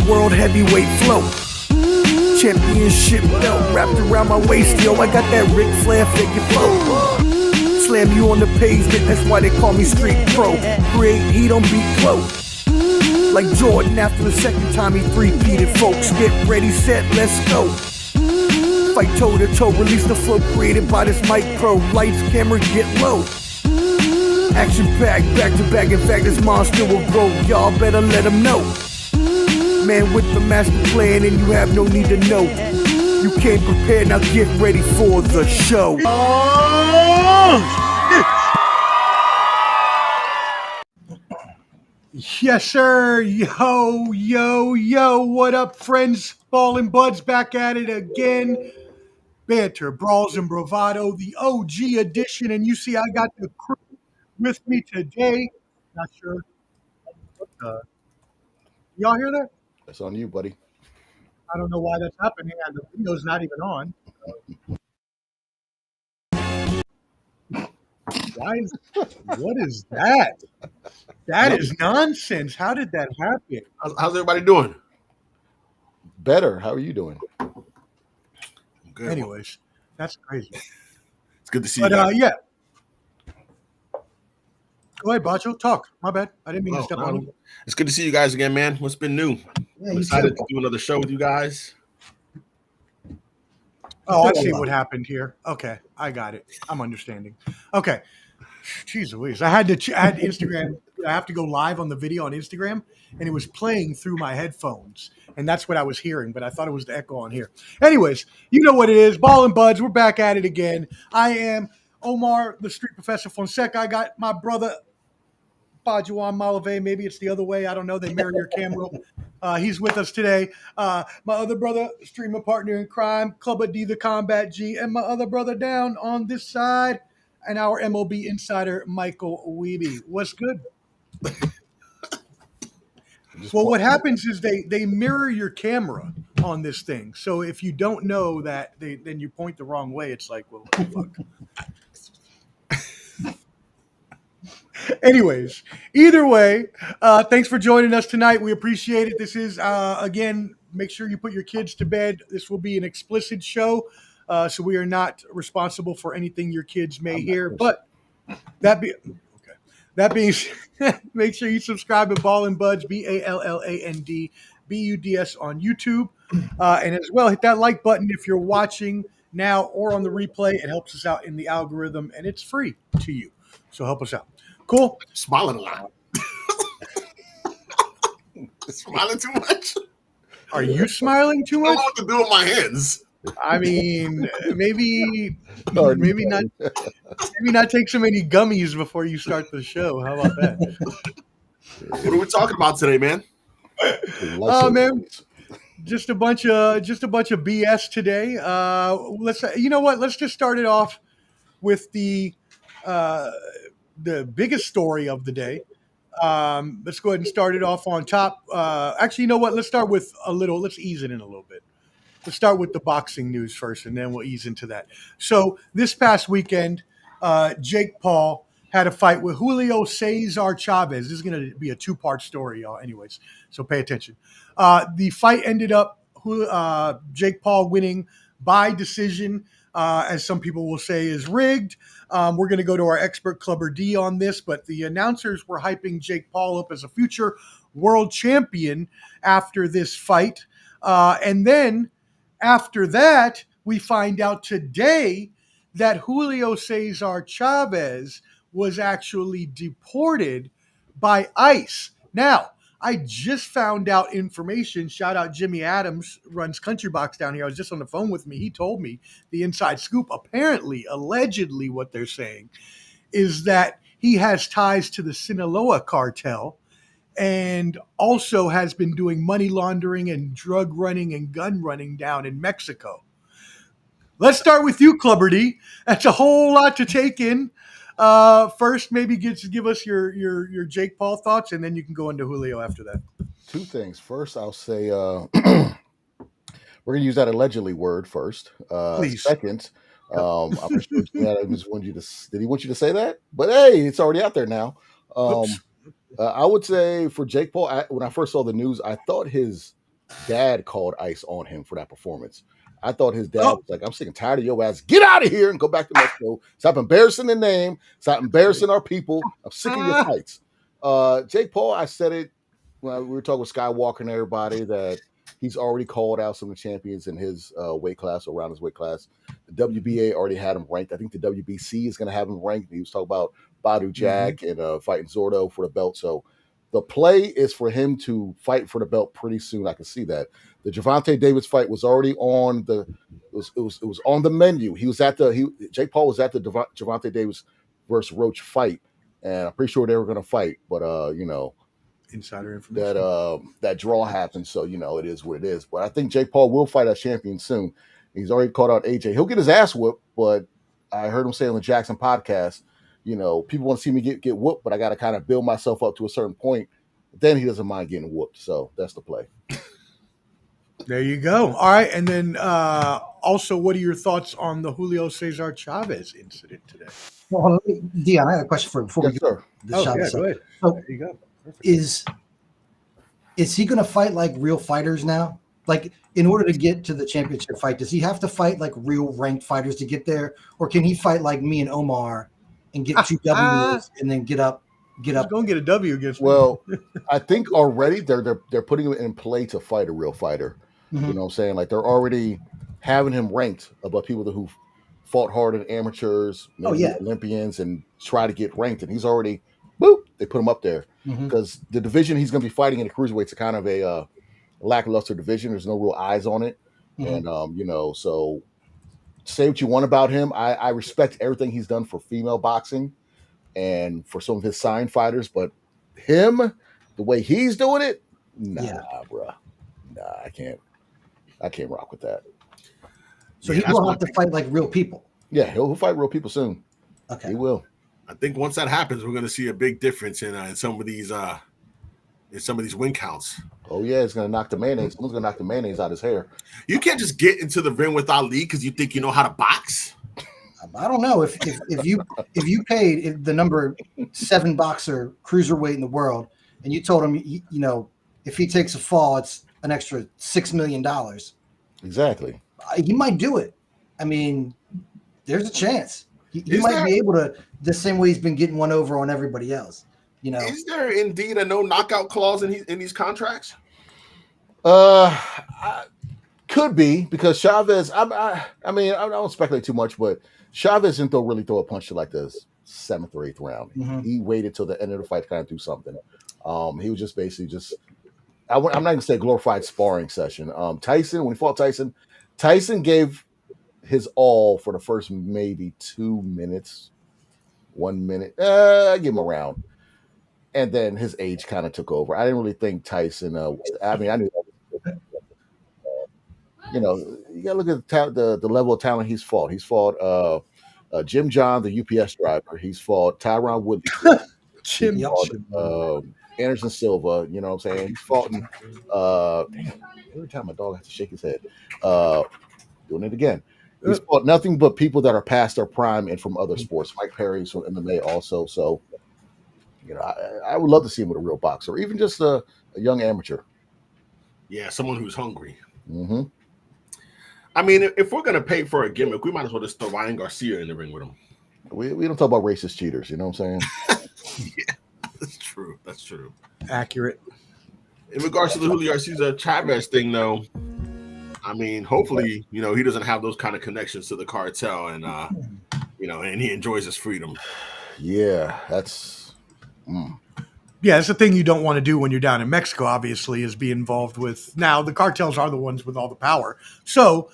that world heavyweight flow. Championship belt wrapped around my waist, yo. I got that Ric Flair figure flow. Slam you on the pavement, that's why they call me Street Pro. Create heat on beat close. Like Jordan after the second time he three-peated, folks. Get ready, set, let's go. Fight toe to toe, release the flow created by this mic pro. Lights, camera, get low. Action packed, back to back, in fact this monster will grow. Y'all better let him know. Man with the master plan and you have no need to know. You came prepared, now get ready for the show. Yes, sir. Yo, yo, yo. What up, friends? Ballin' Buds back at it again. Banter, Brawls, and Bravado, the OG edition. And you see, I got the crew with me today. Not sure. Y'all hear that? That's on you, buddy. I don't know why that's happening. And the video's not even on. What is that? That is nonsense. How did that happen? How's everybody doing? Better. How are you doing? Good. Anyways, that's crazy. It's good to see you guys. Yeah. Go ahead, Bacho. Talk. My bad. I didn't mean to step on you. It's good to see you guys again, man. What's been new? Yeah, I'm excited to do another show with you guys. Oh, I see what happened here. Okay, I got it. I'm understanding. Okay. Jeez Louise. I had Instagram. I have to go live on the video on Instagram, and it was playing through my headphones, and that's what I was hearing, but I thought it was the echo on here. Anyways, you know what it is. Ballin' Buds, we're back at it again. I am Omar, the Street Professor Fonseca. I got my brother, Bayoan, Malave. Maybe it's the other way. I don't know. They mirror your camera. He's with us today. My other brother, streamer partner in crime, Clubber D, the Combat G, and my other brother down on this side, and our MOB insider, Michael Wheby. What's good? Well, what happens is they mirror your camera on this thing. So if you don't know that, then you point the wrong way. It's like, well, fuck. Anyways, either way, thanks for joining us tonight. We appreciate it. This is, again, make sure you put your kids to bed. This will be an explicit show, so we are not responsible for anything your kids may hear. But that being said, make sure you subscribe to Ballin' Buds, BALLAND BUDS on YouTube. And as well, hit that like button if you're watching now or on the replay. It helps us out in the algorithm, and it's free to you. So help us out. Cool. Smiling a lot. Smiling too much. Are you smiling too I much? don't know what to do with my hands. I mean, maybe not. Maybe not take so many gummies before you start the show. How about that? What are we talking about today, man? Oh man, just a bunch of BS today. You know what? Let's just start it off with the biggest story of the day. Let's go ahead and start it off on top. Actually, you know what? Let's ease it in a little bit. Let's start with the boxing news first, and then we'll ease into that. So this past weekend, Jake Paul had a fight with Julio Cesar Chavez. This is going to be a two-part story, y'all. Anyways, so pay attention. The fight ended up Jake Paul winning by decision, as some people will say is rigged. We're going to go to our expert Clubber D on this, but the announcers were hyping Jake Paul up as a future world champion after this fight. And then after that, we find out today that Julio Cesar Chavez was actually deported by ICE. Now, I just found out information. Shout out Jimmy Adams, runs Country Box down here. I was just on the phone with me. He told me the inside scoop. Apparently, allegedly, what they're saying is that he has ties to the Sinaloa cartel and also has been doing money laundering and drug running and gun running down in Mexico. Let's start with you, Clubber D. That's a whole lot to take in. First, maybe give us your Jake Paul thoughts, and then you can go into Julio after that. Two things. First, I'll say we're going to use that allegedly word first. Please. Second, I'm sure Jimmy Adams did he want you to say that? But hey, it's already out there now. I would say for Jake Paul, when I first saw the news, I thought his dad called ice on him for that performance. I thought his dad was like, I'm sick and tired of your ass. Get out of here and go back to Mexico. Stop embarrassing the name. Stop embarrassing our people. I'm sick of your fights. Jake Paul, I said it when we were talking with Skywalker and everybody that he's already called out some of the champions in his weight class, around his weight class. The WBA already had him ranked. I think the WBC is going to have him ranked. He was talking about Badu Jack and fighting Zordo for the belt. So the play is for him to fight for the belt pretty soon. I can see that. The Gervonta Davis fight was already on the it was on the menu. Jake Paul was at the Gervonta Davis versus Roach fight, and I'm pretty sure they were going to fight. But insider information that draw happened, so it is what it is. But I think Jake Paul will fight as champion soon. He's already called out AJ. He'll get his ass whooped, but I heard him say on the Jackson podcast, people want to see me get whooped, but I got to kind of build myself up to a certain point. Then he doesn't mind getting whooped. So that's the play. There you go. All right. And then also, what are your thoughts on the Julio Cesar Chavez incident today? Well, Dion, I had a question for you before we Yes, go. sir. The Chavez go ahead. So There you go. Perfect. is he going to fight like real fighters now? Like, in order to get to the championship fight, does he have to fight like real ranked fighters to get there? Or can he fight like me and Omar and get 2 W's and then get up? He's going to get a W against me. Well, I think already they're putting him in play to fight a real fighter. Mhm. You know what I'm saying? Like they're already having him ranked above people who fought hard in amateurs, Olympians, and try to get ranked. And he's already, they put him up there because the division he's going to be fighting in the cruiserweights is kind of a lackluster division. There's no real eyes on it. And, so say what you want about him. I respect everything he's done for female boxing and for some of his signed fighters, but him, the way he's doing it, bruh. Nah, I can't rock with that. So he will have to fight like real people. Yeah, he'll fight real people soon. Okay. He will. I think once that happens, we're going to see a big difference in some of these win counts. Oh yeah, it's going to knock the mayonnaise. Someone's going to knock the mayonnaise out his hair. You can't just get into the ring with Ali because you think you know how to box. I don't know if you paid the number 7 boxer cruiserweight in the world and you told him if he takes a fall it's an extra $6 million. Exactly. He might do it. I mean, there's a chance he might be able to, the same way he's been getting one over on everybody else. Is there indeed a no knockout clause in these contracts? Could be because Chavez. I don't speculate too much, but Chavez didn't really throw a punch to like the 7th or 8th round. Mm-hmm. He waited till the end of the fight to kind of do something. He was just basically I'm not going to say glorified sparring session. Tyson, when he fought Tyson gave his all for the first maybe 2 minutes, 1 minute. I give him a round. And then his age kind of took over. I didn't really think Tyson. I knew. You got to look at the level of talent he's fought. He's fought Jim John, the UPS driver. He's fought Tyron Woodley. Jim. Anderson Silva. You know what I'm saying? He's fought. Every time my dog has to shake his head. Doing it again. He's fought nothing but people that are past their prime and from other sports. Mike Perry's from MMA also. So, I would love to see him with a real boxer, or even just a young amateur. Yeah, someone who's hungry. Mm-hmm. I mean, if we're gonna pay for a gimmick, we might as well just throw Ryan Garcia in the ring with him. We don't talk about racist cheaters. You know what I'm saying? Yeah, that's true. That's true. Accurate. In regards to the Julio Cesar Chavez thing, though, I mean, hopefully, he doesn't have those kind of connections to the cartel, and and he enjoys his freedom. Yeah, that's. Yeah, it's the thing you don't want to do when you're down in Mexico, obviously, is be involved with. Now, the cartels are the ones with all the power. So,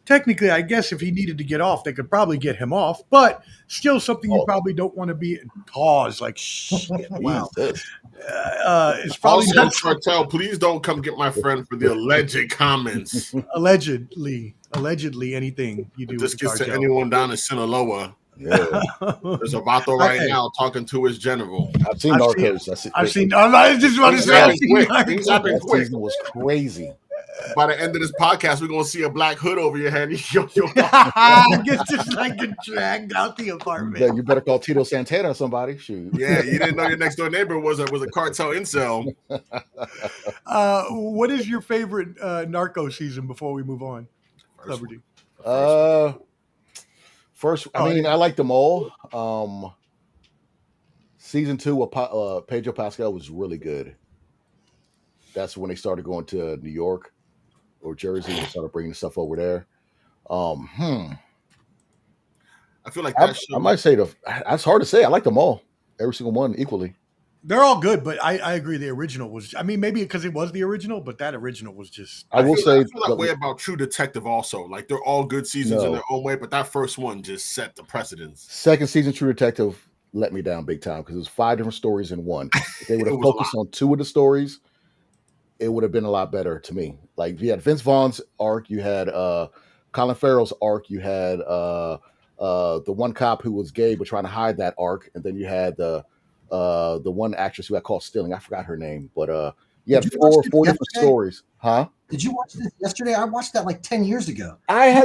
technically, I guess if he needed to get off, they could probably get him off. But still something you probably don't want to be in cause. Like, shit, wow. It's probably Also, not cartel, please don't come get my friend for the alleged comments. allegedly anything you do If with this the gets to cartel. anyone down in Sinaloa, Yeah. there's a vato right now talking to his general. I've seen Narcos. I just want to say, I've seen Things happen That quick. season was crazy. by the end of this podcast, we're gonna see a black hood over your head. It's just like a dragged out the apartment. You better call Tito Santana or somebody. Shoot. Yeah, you didn't know your next door neighbor was a cartel incel. What is your favorite Narco season before we move on? Celebrity. First, I mean, I like them all. Season 2 of Pedro Pascal was really good. That's when they started going to New York or Jersey and started bringing the stuff over there. I feel like that I might say that's hard to say. I like them all, every single one equally. They're all good, but I agree. The original was, I mean, maybe because it was the original, but that original was just. I feel that way about True Detective also. Like they're all good seasons in their own way, but that first one just set the precedence. Second season True Detective let me down big time because it was 5 different stories in one. If they would have focused on 2 of the stories, it would have been a lot better to me. Like you had Vince Vaughn's arc, you had Colin Farrell's arc, you had the one cop who was gay but trying to hide that arc, and then you had the one actress who got caught stealing. I forgot her name, but you had four different stories. Huh? Did you watch this yesterday? I watched that like 10 years ago.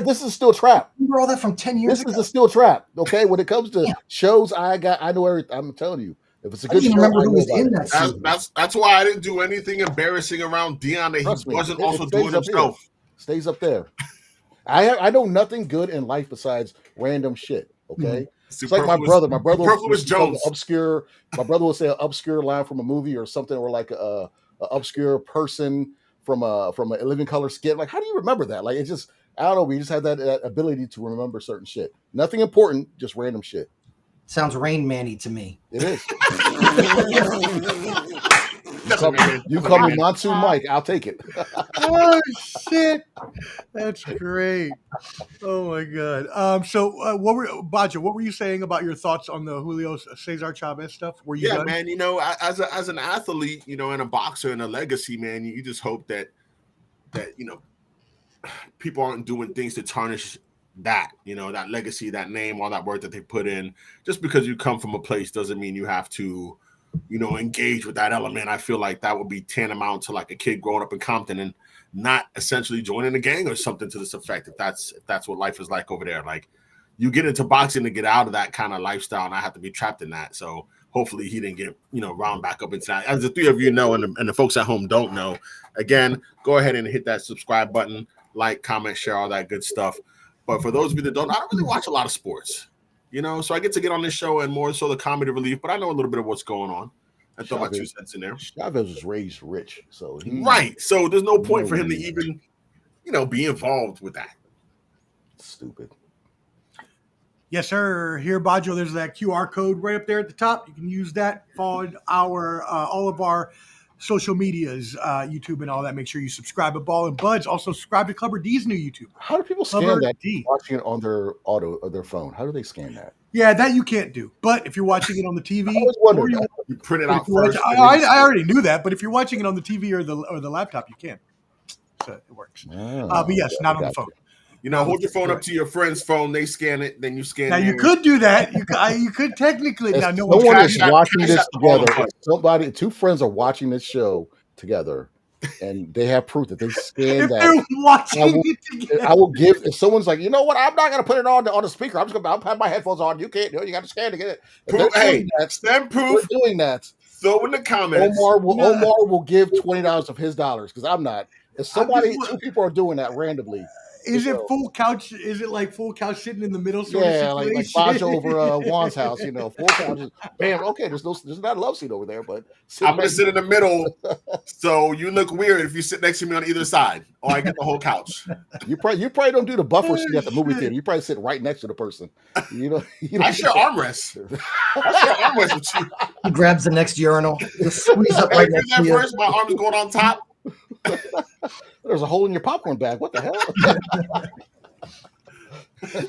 This is still a trap. You remember all that from 10 years ago? This is a still trap. Okay, when it comes to shows, I know everything. I'm telling you, if it's a good show, remember who was in that. That's why I didn't do anything embarrassing around Dion that he wasn't also doing himself. Stays up there. I know nothing good in life besides random shit. Okay. It's like my brother. My brother was obscure. My brother would say an obscure line from a movie or something, or like a obscure person from a Living Color skit. Like, how do you remember that? Like, it's just, I don't know. We just had that ability to remember certain shit. Nothing important, just random shit. Sounds Rain Man-y to me. It is. You call me Monsoon Mike, I'll take it. Oh shit, that's great. Oh my god. So Bajo, what were you saying about your thoughts on the Julio Cesar Chavez stuff? Were you done? Man, you know, as an athlete, you know, and a boxer and a legacy, man, you just hope that you know, people aren't doing things to tarnish that, you know, that legacy, that name, all that work that they put in. Just because you come from a place doesn't mean you have to, you know, engage with that element. I feel like that would be tantamount to like a kid growing up in Compton and not essentially joining a gang or something to this effect. If that's what life is like over there, like you get into boxing to get out of that kind of lifestyle, and I have to be trapped in that. So hopefully he didn't get, you know, round back up into that. As the 3 of you know, and the folks at home don't know, again, go ahead and hit that subscribe button, like, comment, share, all that good stuff. But for those of you that don't, I don't really watch a lot of sports. You know, so I get to get on this show and more so the comedy relief, but I know a little bit of what's going on. I throw my 2 cents in there. Chavez was raised rich, so right. So there's no point for him to even, you know, be involved with that. Stupid. Yes, sir. Here, Bajo, there's that QR code right up there at the top. You can use that. Follow our all of our social medias, YouTube and all that. Make sure you subscribe to Ball and Buds. Also subscribe to Clubber D's new YouTube. How do people scan that watching it on their phone? How do they scan that? Yeah, that you can't do. But if you're watching it on the TV, you print it out first. I already knew that, but if you're watching it on the TV or the laptop, you can. So it works. But yes, not on the phone. You know, hold your phone up to your friend's phone. They scan it, then you scan. Now you could do that. You could technically. Now no one is watching this together. 2 friends are watching this show together, and they have proof that they scanned that. They're watching it together. I will give if someone's like, you know what, I'm not gonna put it on the speaker. I'll have my headphones on. You can't do it. You got to scan to get it. Send proof. We're doing that. Throw in the comments. Omar will give $20 of his dollars because I'm not. If 2 people are doing that randomly. Is it full couch? Is it like full couch sitting in the middle? Like Bajo over Juan's house, you know, full couches. Bam. Okay, there's not a love seat over there, but I'm gonna sit in the middle, so you look weird if you sit next to me on either side, or I get the whole couch. You probably don't do the buffer seat at the movie theater. You probably sit right next to the person. You know, I share armrests. I share armrests with you. He grabs the next urinal. Squeeze up right next to you. First, my arm is going on top. There's a hole in your popcorn bag. What the hell?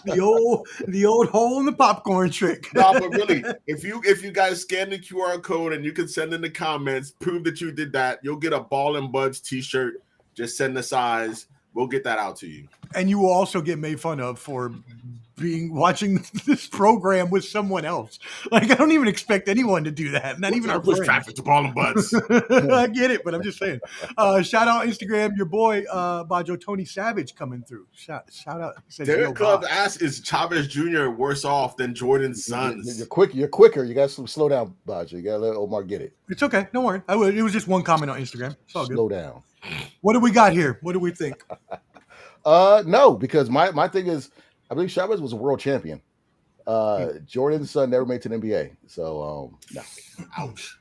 the old hole in the popcorn trick. No, but really, if you guys scan the QR code and you can send in the comments, prove that you did that, you'll get a Ball and Buds t-shirt. Just send the size. We'll get that out to you. And you will also get made fun of for watching this program with someone else. Like, I don't even expect anyone to do that. Not even our push friends. traffic to ball and butts. I get it, but I'm just saying. Shout out Instagram, your boy Bajo Tony Savage coming through. Shout out. He says, Derek "Yo, Club Bob." asks, is Chavez Jr. worse off than Jordan's sons? You're quicker. You got to slow down, Baja. You got to let Omar get it. It's okay. Don't worry. It was just one comment on Instagram. It's all good. Slow down. What do we got here? What do we think? No, because my thing is, I believe Chavez was a world champion. Jordan's son never made to the NBA, so no. Ouch.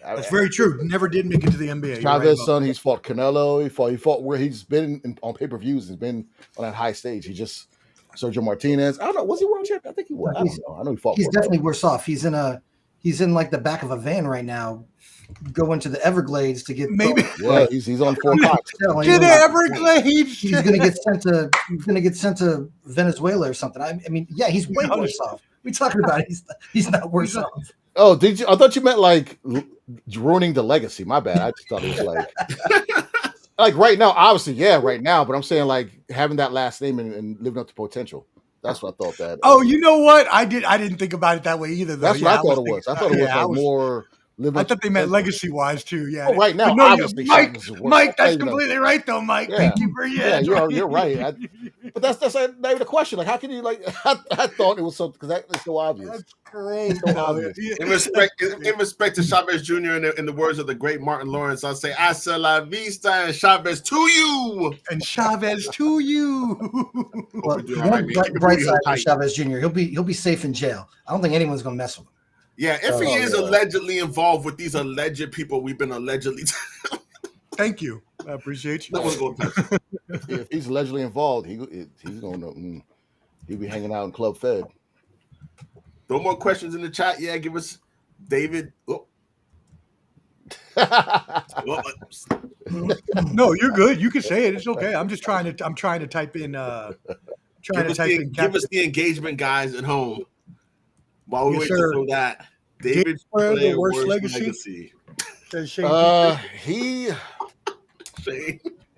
That's very true. Never did make it to the NBA. Chavez's son, he's fought Canelo. He fought where he's been on pay-per-views. He's been on that high stage. He just Sergio Martinez. I don't know. Was he world champion? I think he was. I don't know. I know he fought. He's definitely worse off. He's in like the back of a van right now, going to the Everglades to get maybe. Yeah, he's on 4 Fox. To the Everglades. He's gonna get sent to Venezuela or something. I mean, yeah, he's way worse off. We're talking about he's not worse off. Oh, did you? I thought you meant like ruining the legacy. My bad. I just thought it was like right now. Obviously, yeah, right now. But I'm saying like having that last name and living up to potential. That's what I thought that. Oh, you know what? I didn't think about it that way either. Though. That's what I thought it was. I thought it was like more. I thought they meant legacy-wise too. Yeah. Oh, right now, no, obviously, Mike, that's completely right, though, Mike. Yeah. Thank you for you're right. But that's not even a question. Like, how can you like? I thought it was something because that's so obvious. That's great. So obvious. In respect to Chavez Jr. In the words of the great Martin Lawrence, I'll say "Hasta la vista" and Chavez to you. And Chavez to you. Well, bright side for Chavez Jr. He'll be safe in jail. I don't think anyone's gonna mess with him. Yeah, if he is allegedly involved with these alleged people we've been allegedly. Thank you. I appreciate you. No one's gonna touch him. If he's allegedly involved, he's gonna he'll be hanging out in Club Fed. No more questions in the chat. Yeah, give us David. Oh. No, you're good. You can say it. It's okay. I'm just trying to type in. Give us the engagement, guys at home. While we wait to know that, David the worst legacy.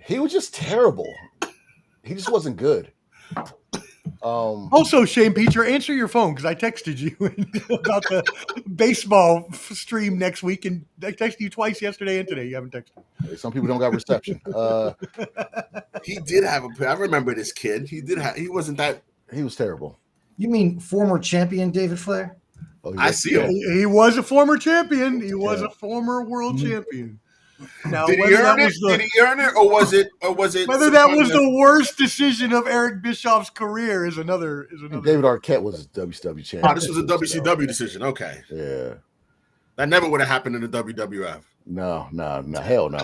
He was just terrible. He just wasn't good. Also, Shane Peter, answer your phone because I texted you about the baseball stream next week, and I texted you twice yesterday and today. You haven't texted me. Some people don't got reception. He did have I remember this kid. He wasn't that. He was terrible. You mean former champion David Flair? Oh, I see him. He was a former champion. He was a former world champion. Now, did he earn it, or was it? Whether that was the worst decision of Eric Bischoff's career is another. David Arquette was a WCW champion. Oh, this was a WCW decision. Okay. Yeah. That never would have happened in the WWF. No, hell no,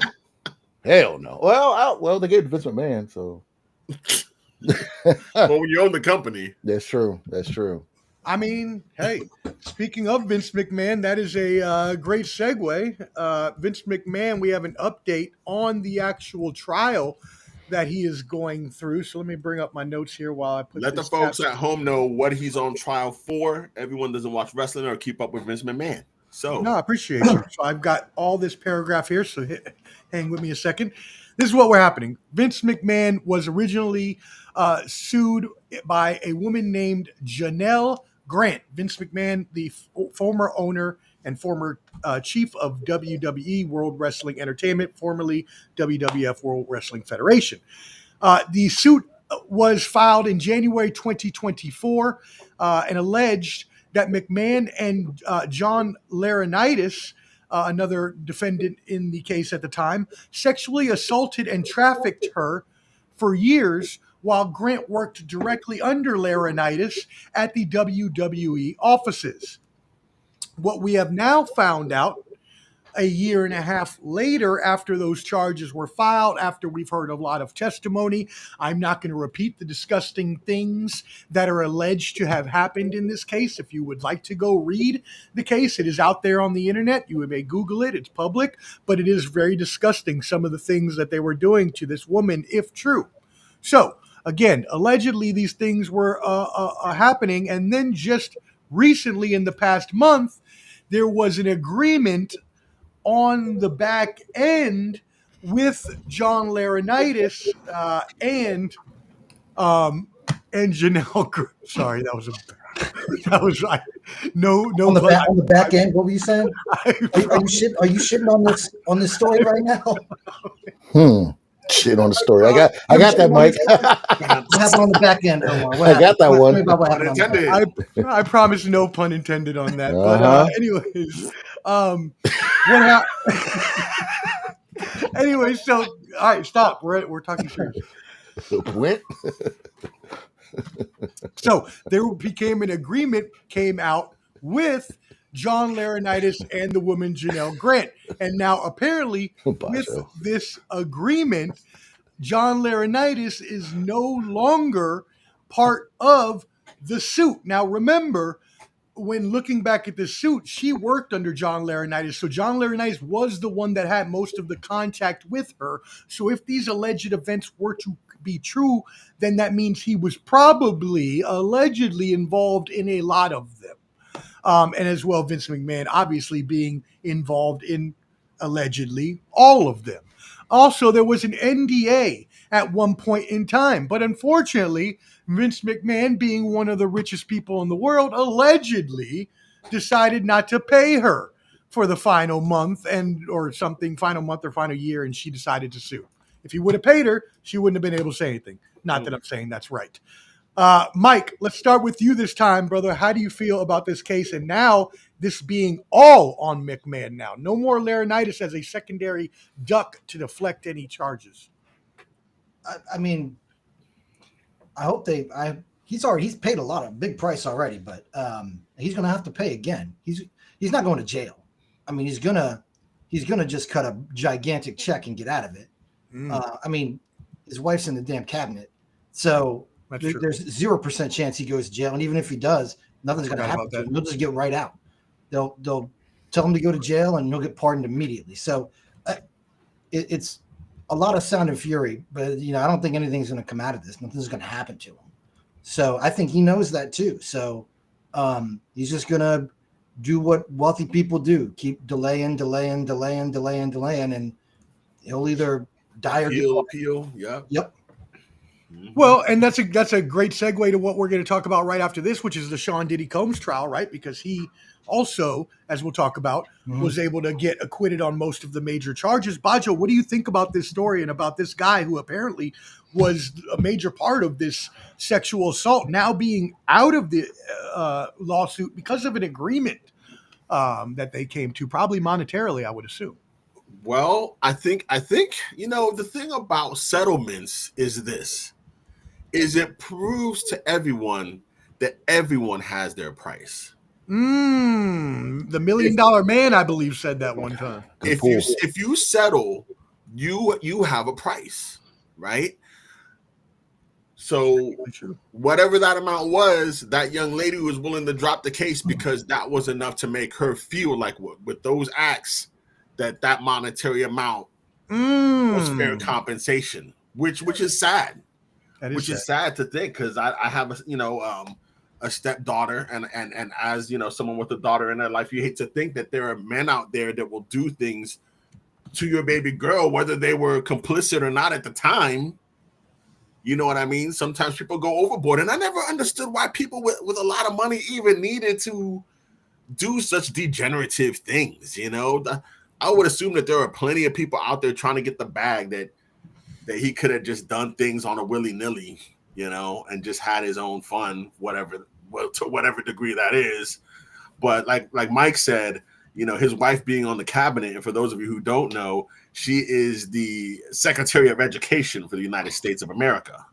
hell no. Well, they gave it to Vince McMahon, so. Well, when you own the company, that's true. I mean, hey, speaking of Vince McMahon, that is a great segue. Vince McMahon, we have an update on the actual trial that he is going through. So let me bring up my notes here while I put. Let the folks at home know what he's on trial for. Everyone doesn't watch wrestling or keep up with Vince McMahon. So no, I appreciate you. So I've got all this paragraph here. So hang with me a second. This is what we're happening. Vince McMahon was originally sued by a woman named Janelle Grant. Vince McMahon, the former owner and former chief of WWE World Wrestling Entertainment, formerly WWF World Wrestling Federation. The suit was filed in January 2024 and alleged that McMahon and John Laurinaitis, another defendant in the case at the time, sexually assaulted and trafficked her for years while Grant worked directly under Laurinaitis at the WWE offices. What we have now found out a year and a half later, after those charges were filed, after we've heard a lot of testimony, I'm not going to repeat the disgusting things that are alleged to have happened in this case. If you would like to go read the case, it is out there on the internet. You may Google it. It's public, but it is very disgusting, some of the things that they were doing to this woman, if true. So, again, allegedly these things were happening, and then just recently in the past month, there was an agreement on the back end with John Laurinaitis and and Janelle. Sorry, that was no On the pun. back, on the back end, what were you saying? I Are you shitting on this story right now? Shit on the story. I got that, Mike. What happened on the back end, Omar? What I got that happened? one. Tell me about what happened on the back end. Unintended. I promise no pun intended on that. Uh-huh. But anyways, what happened? Anyway, so all right, stop. We're talking serious. Went. So there became an agreement, came out with John Laurinaitis and the woman Janelle Grant. And now apparently with Bajo. this agreement, John Laurinaitis is no longer part of the suit. Now remember, when looking back at the suit, she worked under John Laurinaitis. So John Laurinaitis was the one that had most of the contact with her. So if these alleged events were to be true, then that means he was probably allegedly involved in a lot of them. And as well, Vince McMahon obviously being involved in allegedly all of them. Also, there was an NDA at one point in time, but unfortunately, Vince McMahon, being one of the richest people in the world, allegedly decided not to pay her for the final month final month or final year, and she decided to sue. If he would have paid her, she wouldn't have been able to say anything. Not that I'm saying that's right. Mike, let's start with you this time, brother. How do you feel about this case? And now this being all on McMahon now. No more Laurinaitis as a secondary duck to deflect any charges. I mean, I hope he's paid a big price already, but he's going to have to pay again. He's not going to jail. I mean, he's gonna just cut a gigantic check and get out of it. I mean, his wife's in the damn cabinet, so there's 0% chance he goes to jail. And even if he does, nothing's going to happen to him. He'll just get right out. They'll tell him to go to jail, and he'll get pardoned immediately. So it's a lot of sound and fury, but I don't think anything's going to come out of this. Nothing's going to happen to him. So I think he knows that too. So he's just going to do what wealthy people do: keep delaying, and he'll either die or appeal. Yeah. Yep. Well, and that's a great segue to what we're going to talk about right after this, which is the Sean Diddy Combs trial, right? Because he also, as we'll talk about, was able to get acquitted on most of the major charges. Bajo, what do you think about this story and about this guy who apparently was a major part of this sexual assault now being out of the lawsuit because of an agreement that they came to, probably monetarily, I would assume? Well, I think the thing about settlements is it proves to everyone that everyone has their price. The $1 Million Man, I believe, said that one time. If you settle, you have a price, right? So whatever that amount was, that young lady was willing to drop the case because that was enough to make her feel like with those acts that monetary amount was fair compensation, which is sad. Is sad to think, because I have a stepdaughter, and as someone with a daughter in their life, you hate to think that there are men out there that will do things to your baby girl, whether they were complicit or not at the time. You know what I mean? Sometimes people go overboard, and I never understood why people with a lot of money even needed to do such degenerative things. I would assume that there are plenty of people out there trying to get the bag that he could have just done things on a willy-nilly, and just had his own fun, to whatever degree that is. But like Mike said, his wife being on the cabinet, and for those of you who don't know, she is the Secretary of Education for the United States of America.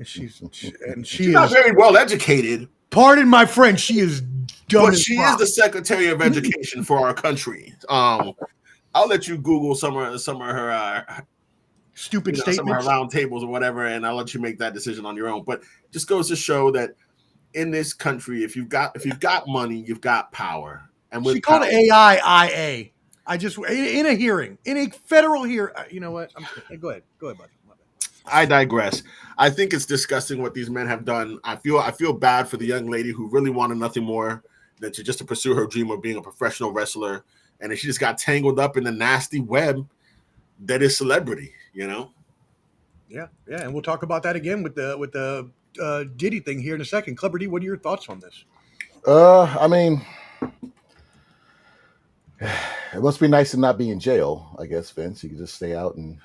She's not very well educated. Pardon my French, she is dumb. But she is the Secretary of Education for our country. I'll let you Google some of her stupid statements, some of her round tables or whatever, and I'll let you make that decision on your own. But just goes to show that in this country, if you've got money, you've got power. And she called it AIIA. I just in a federal hearing. You know what? Go ahead, buddy. I digress. I think it's disgusting what these men have done. I feel bad for the young lady who really wanted nothing more than to pursue her dream of being a professional wrestler, and she just got tangled up in the nasty web that is celebrity. Yeah, and we'll talk about that again with the Diddy thing here in a second. Clever D, what are your thoughts on this? I mean, it must be nice to not be in jail, I guess, Vince. You can just stay out and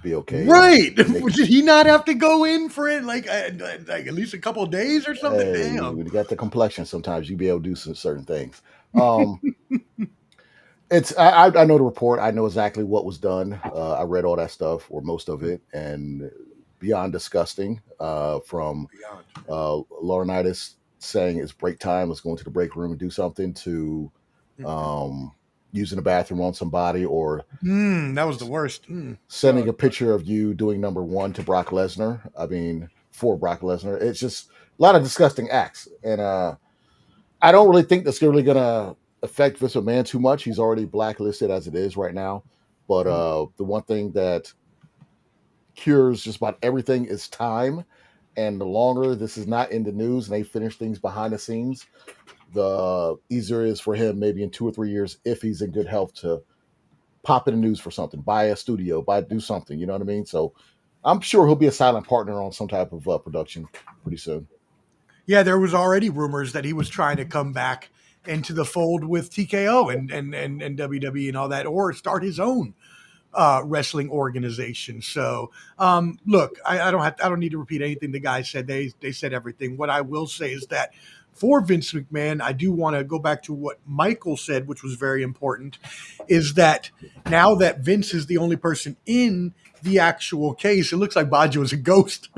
be okay. Right? Make- Did he not have to go in for it like at least a couple of days or something? Hey, Damn. when you got the complexion, sometimes you be able to do some certain things. It's I know the report. I know exactly what was done. I read all that stuff or most of it, and beyond disgusting. From Laurinaitis saying it's break time, let's go into the break room and do something, to using the bathroom on somebody, or That was the worst. sending a picture of you doing number one to Brock Lesnar. I mean, for Brock Lesnar. It's just a lot of disgusting acts. And I don't really think that's really going to affect Vince McMahon too much. He's already blacklisted as it is right now. But the one thing that cures just about everything is time. And the longer this is not in the news and they finish things behind the scenes, the easier it is for him maybe in 2 or 3 years, if he's in good health, to pop in the news for something, buy a studio, do something. You know what I mean? So I'm sure he'll be a silent partner on some type of production pretty soon. Yeah, there was already rumors that he was trying to come back into the fold with TKO and WWE and all that, or start his own wrestling organization. So, look, I don't need to repeat anything the guys said. They said everything. What I will say is that for Vince McMahon, I do want to go back to what Michael said, which was very important, is that now that Vince is the only person in the actual case, it looks like Baggio is a ghost.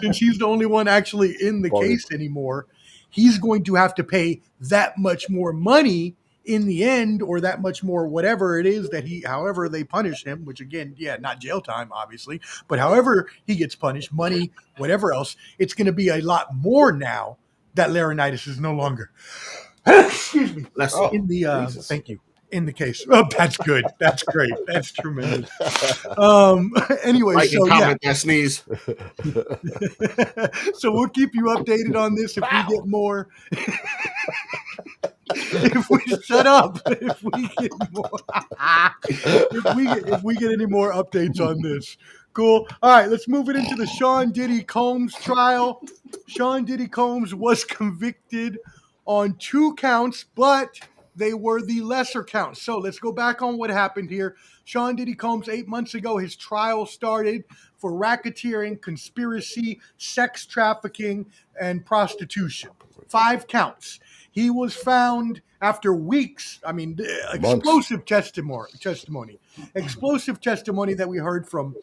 Since he's the only one actually in the case anymore, he's going to have to pay that much more money in the end, or that much more whatever it is that however they punish him, which again, yeah, not jail time, obviously, but however he gets punished, money, whatever else, it's going to be a lot more now that Laurinaitis is no longer excuse me, in the thank you, in the case. Oh, that's good. That's great. That's tremendous. Anyway, so comment that sneeze. So we'll keep you updated on this if we get more. If we shut up, if we get more, if we get any more updates on this. Cool. All right, let's move it into the Sean Diddy Combs trial. Sean Diddy Combs was convicted on 2 counts, but they were the lesser counts. So let's go back on what happened here. Sean Diddy Combs, 8 months ago, his trial started for racketeering, conspiracy, sex trafficking, and prostitution. 5 counts. He was found after weeks. I mean, explosive testimony that we heard from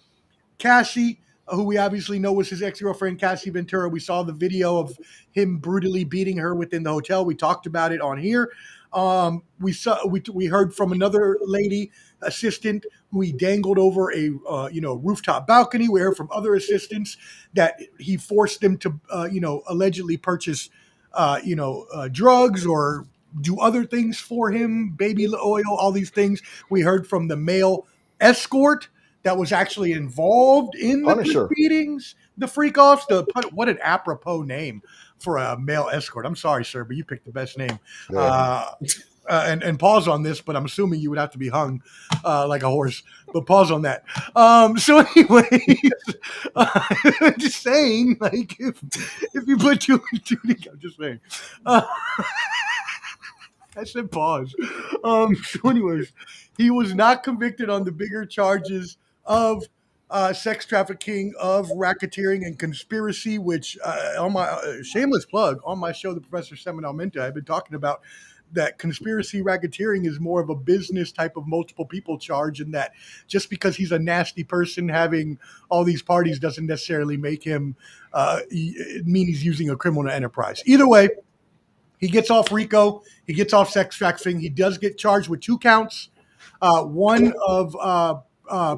Cassie, who we obviously know was his ex-girlfriend, Cassie Ventura. We saw the video of him brutally beating her within the hotel. We talked about it on here. We heard from another lady assistant who he dangled over a rooftop balcony. We heard from other assistants that he forced them to allegedly purchase drugs or do other things for him, baby oil, all these things. We heard from the male escort that was actually involved in the proceedings, the freak-offs. What an apropos name for a male escort. I'm sorry, sir, but you picked the best name. Yeah. And pause on this, but I'm assuming you would have to be hung like a horse. But pause on that. So anyways, just saying, like, if you put 2 and 2 together, I'm just saying. I said pause. So anyways, he was not convicted on the bigger charges of sex trafficking, of racketeering, and conspiracy, which on my shameless plug, on my show, The Professor Seminole Menta, I've been talking about that conspiracy racketeering is more of a business type of multiple people charge, and that just because he's a nasty person having all these parties doesn't necessarily make him mean he's using a criminal enterprise. Either way, he gets off RICO. He gets off sex trafficking. He does get charged with 2 counts. One of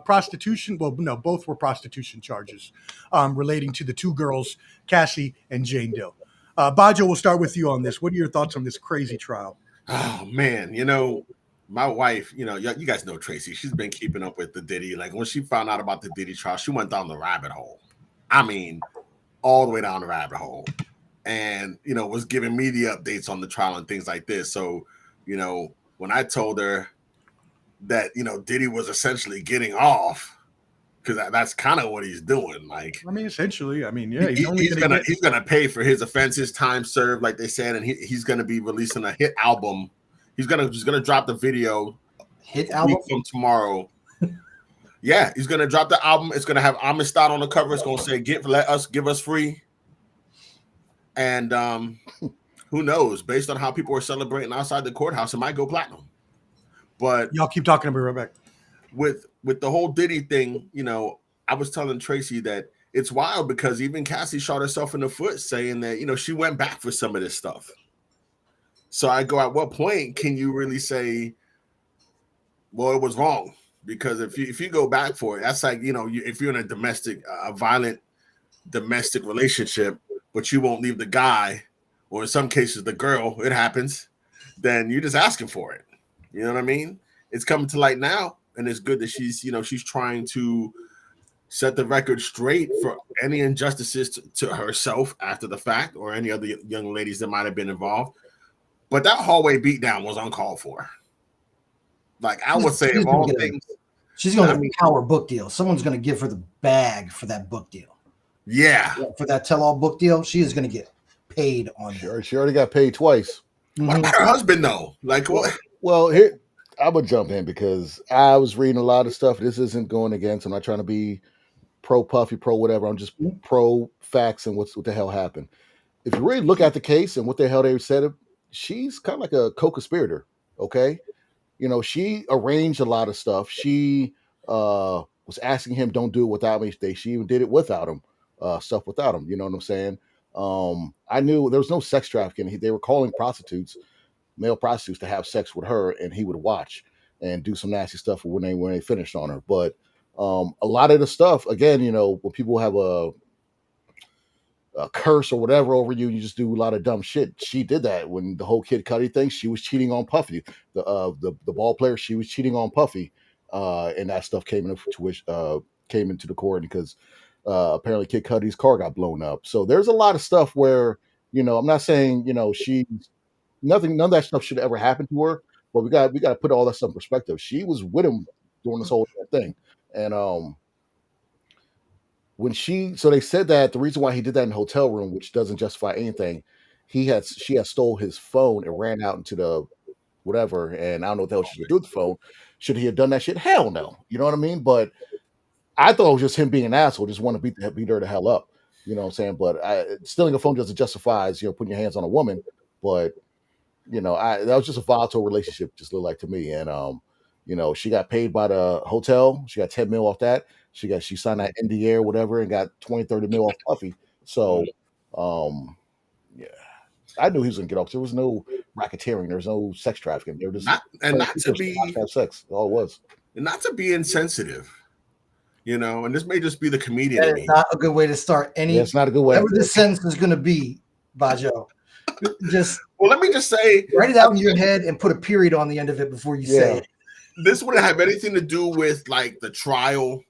prostitution. Well, no, both were prostitution charges relating to the 2 girls, Cassie and Jane Doe. Baggio, we'll start with you on this. What are your thoughts on this crazy trial? Oh, man. My wife, you guys know Tracy. She's been keeping up with the Diddy. Like, when she found out about the Diddy trial, she went down the rabbit hole. I mean, all the way down the rabbit hole. And, was giving me the updates on the trial and things like this. So, when I told her that, Diddy was essentially getting off, because that's kind of what he's doing. Like, I mean, essentially, I mean, yeah, he's he's gonna pay for his offenses, time served, like they said, and he's gonna be releasing a hit album. He's gonna drop the video Hit a album week from tomorrow. Yeah, he's gonna drop the album. It's gonna have Amistad on the cover. It's gonna say give us free. And who knows? Based on how people are celebrating outside the courthouse, it might go platinum. But y'all keep talking. I'll be right back. With the whole Diddy thing, you know, I was telling Tracy that it's wild because even Cassie shot herself in the foot saying that, you know, she went back for some of this stuff. So I go, at what point can you really say, well, it was wrong? Because if you go back for it, that's like, you know, if you're in a violent domestic relationship, but you won't leave the guy, or in some cases the girl, it happens, then you're just asking for it. You know what I mean? It's coming to light now, and it's good that she's trying to set the record straight for any injustices to herself after the fact, or any other young ladies that might have been involved. But that hallway beatdown was uncalled for. Like, I would say, of all things, she's going to get a power book deal. Someone's going to give her the bag for that book deal. Yeah, for that tell-all book deal, she is going to get paid on it. She already got paid twice. What about her husband, though? Like, what? Well, here I'm gonna jump in because I was reading a lot of stuff. This isn't going against. I'm not trying to be pro Puffy, pro whatever. I'm just pro facts and what the hell happened. If you really look at the case and what the hell they said, she's kind of like a co-conspirator. Okay. You know, she arranged a lot of stuff. She was asking him, don't do it without me. She even did it without him, stuff without him. You know what I'm saying? I knew there was no sex trafficking. They were calling male prostitutes to have sex with her, and he would watch and do some nasty stuff when they finished on her. But a lot of the stuff, again, you know, when people have a curse or whatever over you, you just do a lot of dumb shit. She did that when the whole Kid Cudi thing. She was cheating on Puffy, the ball player. She was cheating on Puffy, and that stuff came into the court because apparently Kid Cudi's car got blown up. So there's a lot of stuff where, you know, I'm not saying, you know, none of that stuff should ever happen to her, but we got to put all that stuff in perspective. She was with him during this whole thing, and so they said that the reason why he did that in the hotel room, which doesn't justify anything, she had stole his phone and ran out into the whatever, and I don't know what the hell she should do with the phone. Should he have done that shit? Hell no. You know what I mean? But I thought it was just him being an asshole, just want to beat her the hell up. You know what I'm saying? But stealing a phone doesn't justify, you know, putting your hands on a woman. But you know, that was just a volatile relationship, just looked like to me. And you know, she got paid by the hotel. She got 10 mil off that. She signed that NDA or whatever and got 20-30 mil off Puffy. So yeah, I knew he was gonna get off. There was no racketeering, there was no sex trafficking. There was not to be have sex. All it was. And not to be insensitive, you know, and this may just be the comedian. That is not a good way to start any. Yeah, it's not a good way. Whatever this sentence is gonna be, Bajo. Just let me just say, write it out in your head and put a period on the end of it before you say it. This wouldn't have anything to do with like the trial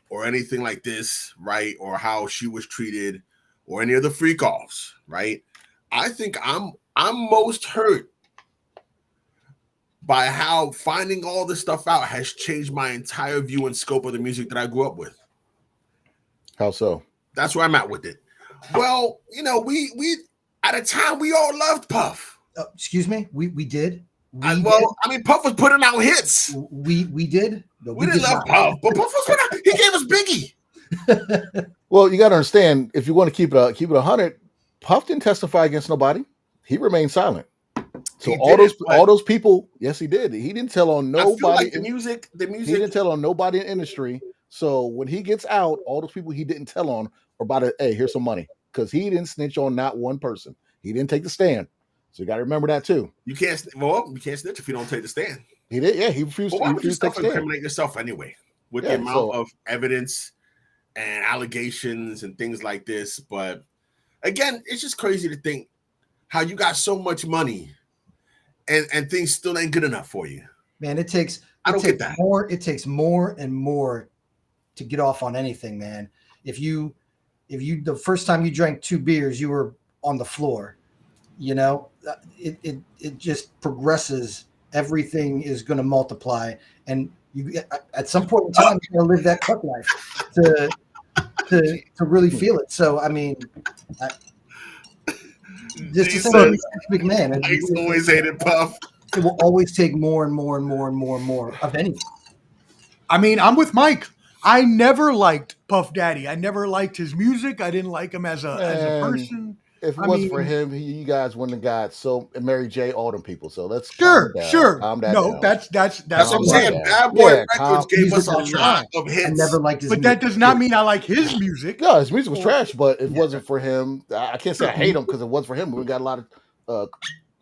or anything like this, right? Or how she was treated or any of the freak offs, right? I think I'm most hurt by how finding all this stuff out has changed my entire view and scope of the music that I grew up with. How so? That's where I'm at with it. Well, you know, we at a time we all loved Puff. Excuse me, we did. I mean, Puff was putting out hits. We did. No, we didn't love Puff, but Puff was putting out. He gave us Biggie. Well, you got to understand, if you want to keep it 100, Puff didn't testify against nobody. He remained silent. So all those people, yes, he did. He didn't tell on nobody. I feel like the music. He didn't tell on nobody in the industry. So when he gets out, all those people he didn't tell on are about to, hey, here's some money, because he didn't snitch on not one person. He didn't take the stand. So you got to remember that too. You can't snitch if you don't take the stand. He did, yeah. He refused to take the stand. Incriminate yourself anyway with the amount of evidence and allegations and things like this. But again, it's just crazy to think how you got so much money and things still ain't good enough for you. Man, it takes more. It takes more and more to get off on anything, man. If you the first time you drank 2 beers, you were on the floor. You know, it just progresses. Everything is going to multiply, and You at some point in time, you're gonna live that cuck life to really feel it. So I mean, just to G say, says, McMahon, Mike's always hated Puff. it will always take more and more and more and more and more of anything. I mean, I'm with Mike. I never liked Puff Daddy. I never liked his music. I didn't like him as a person. If it I wasn't for mean- him, you guys wouldn't have got so Mary J. All them people. So let's Sure, calm down. sure. Calm that No, down. that's That's what I'm Calm saying. down. Bad Boy Yeah, Records gave us a Music was lot trash. of I hits. never liked his but music. that does not mean I like his music. No, his music was trash, but if it wasn't for him, I can't say I hate him because it wasn't for him. We got a lot of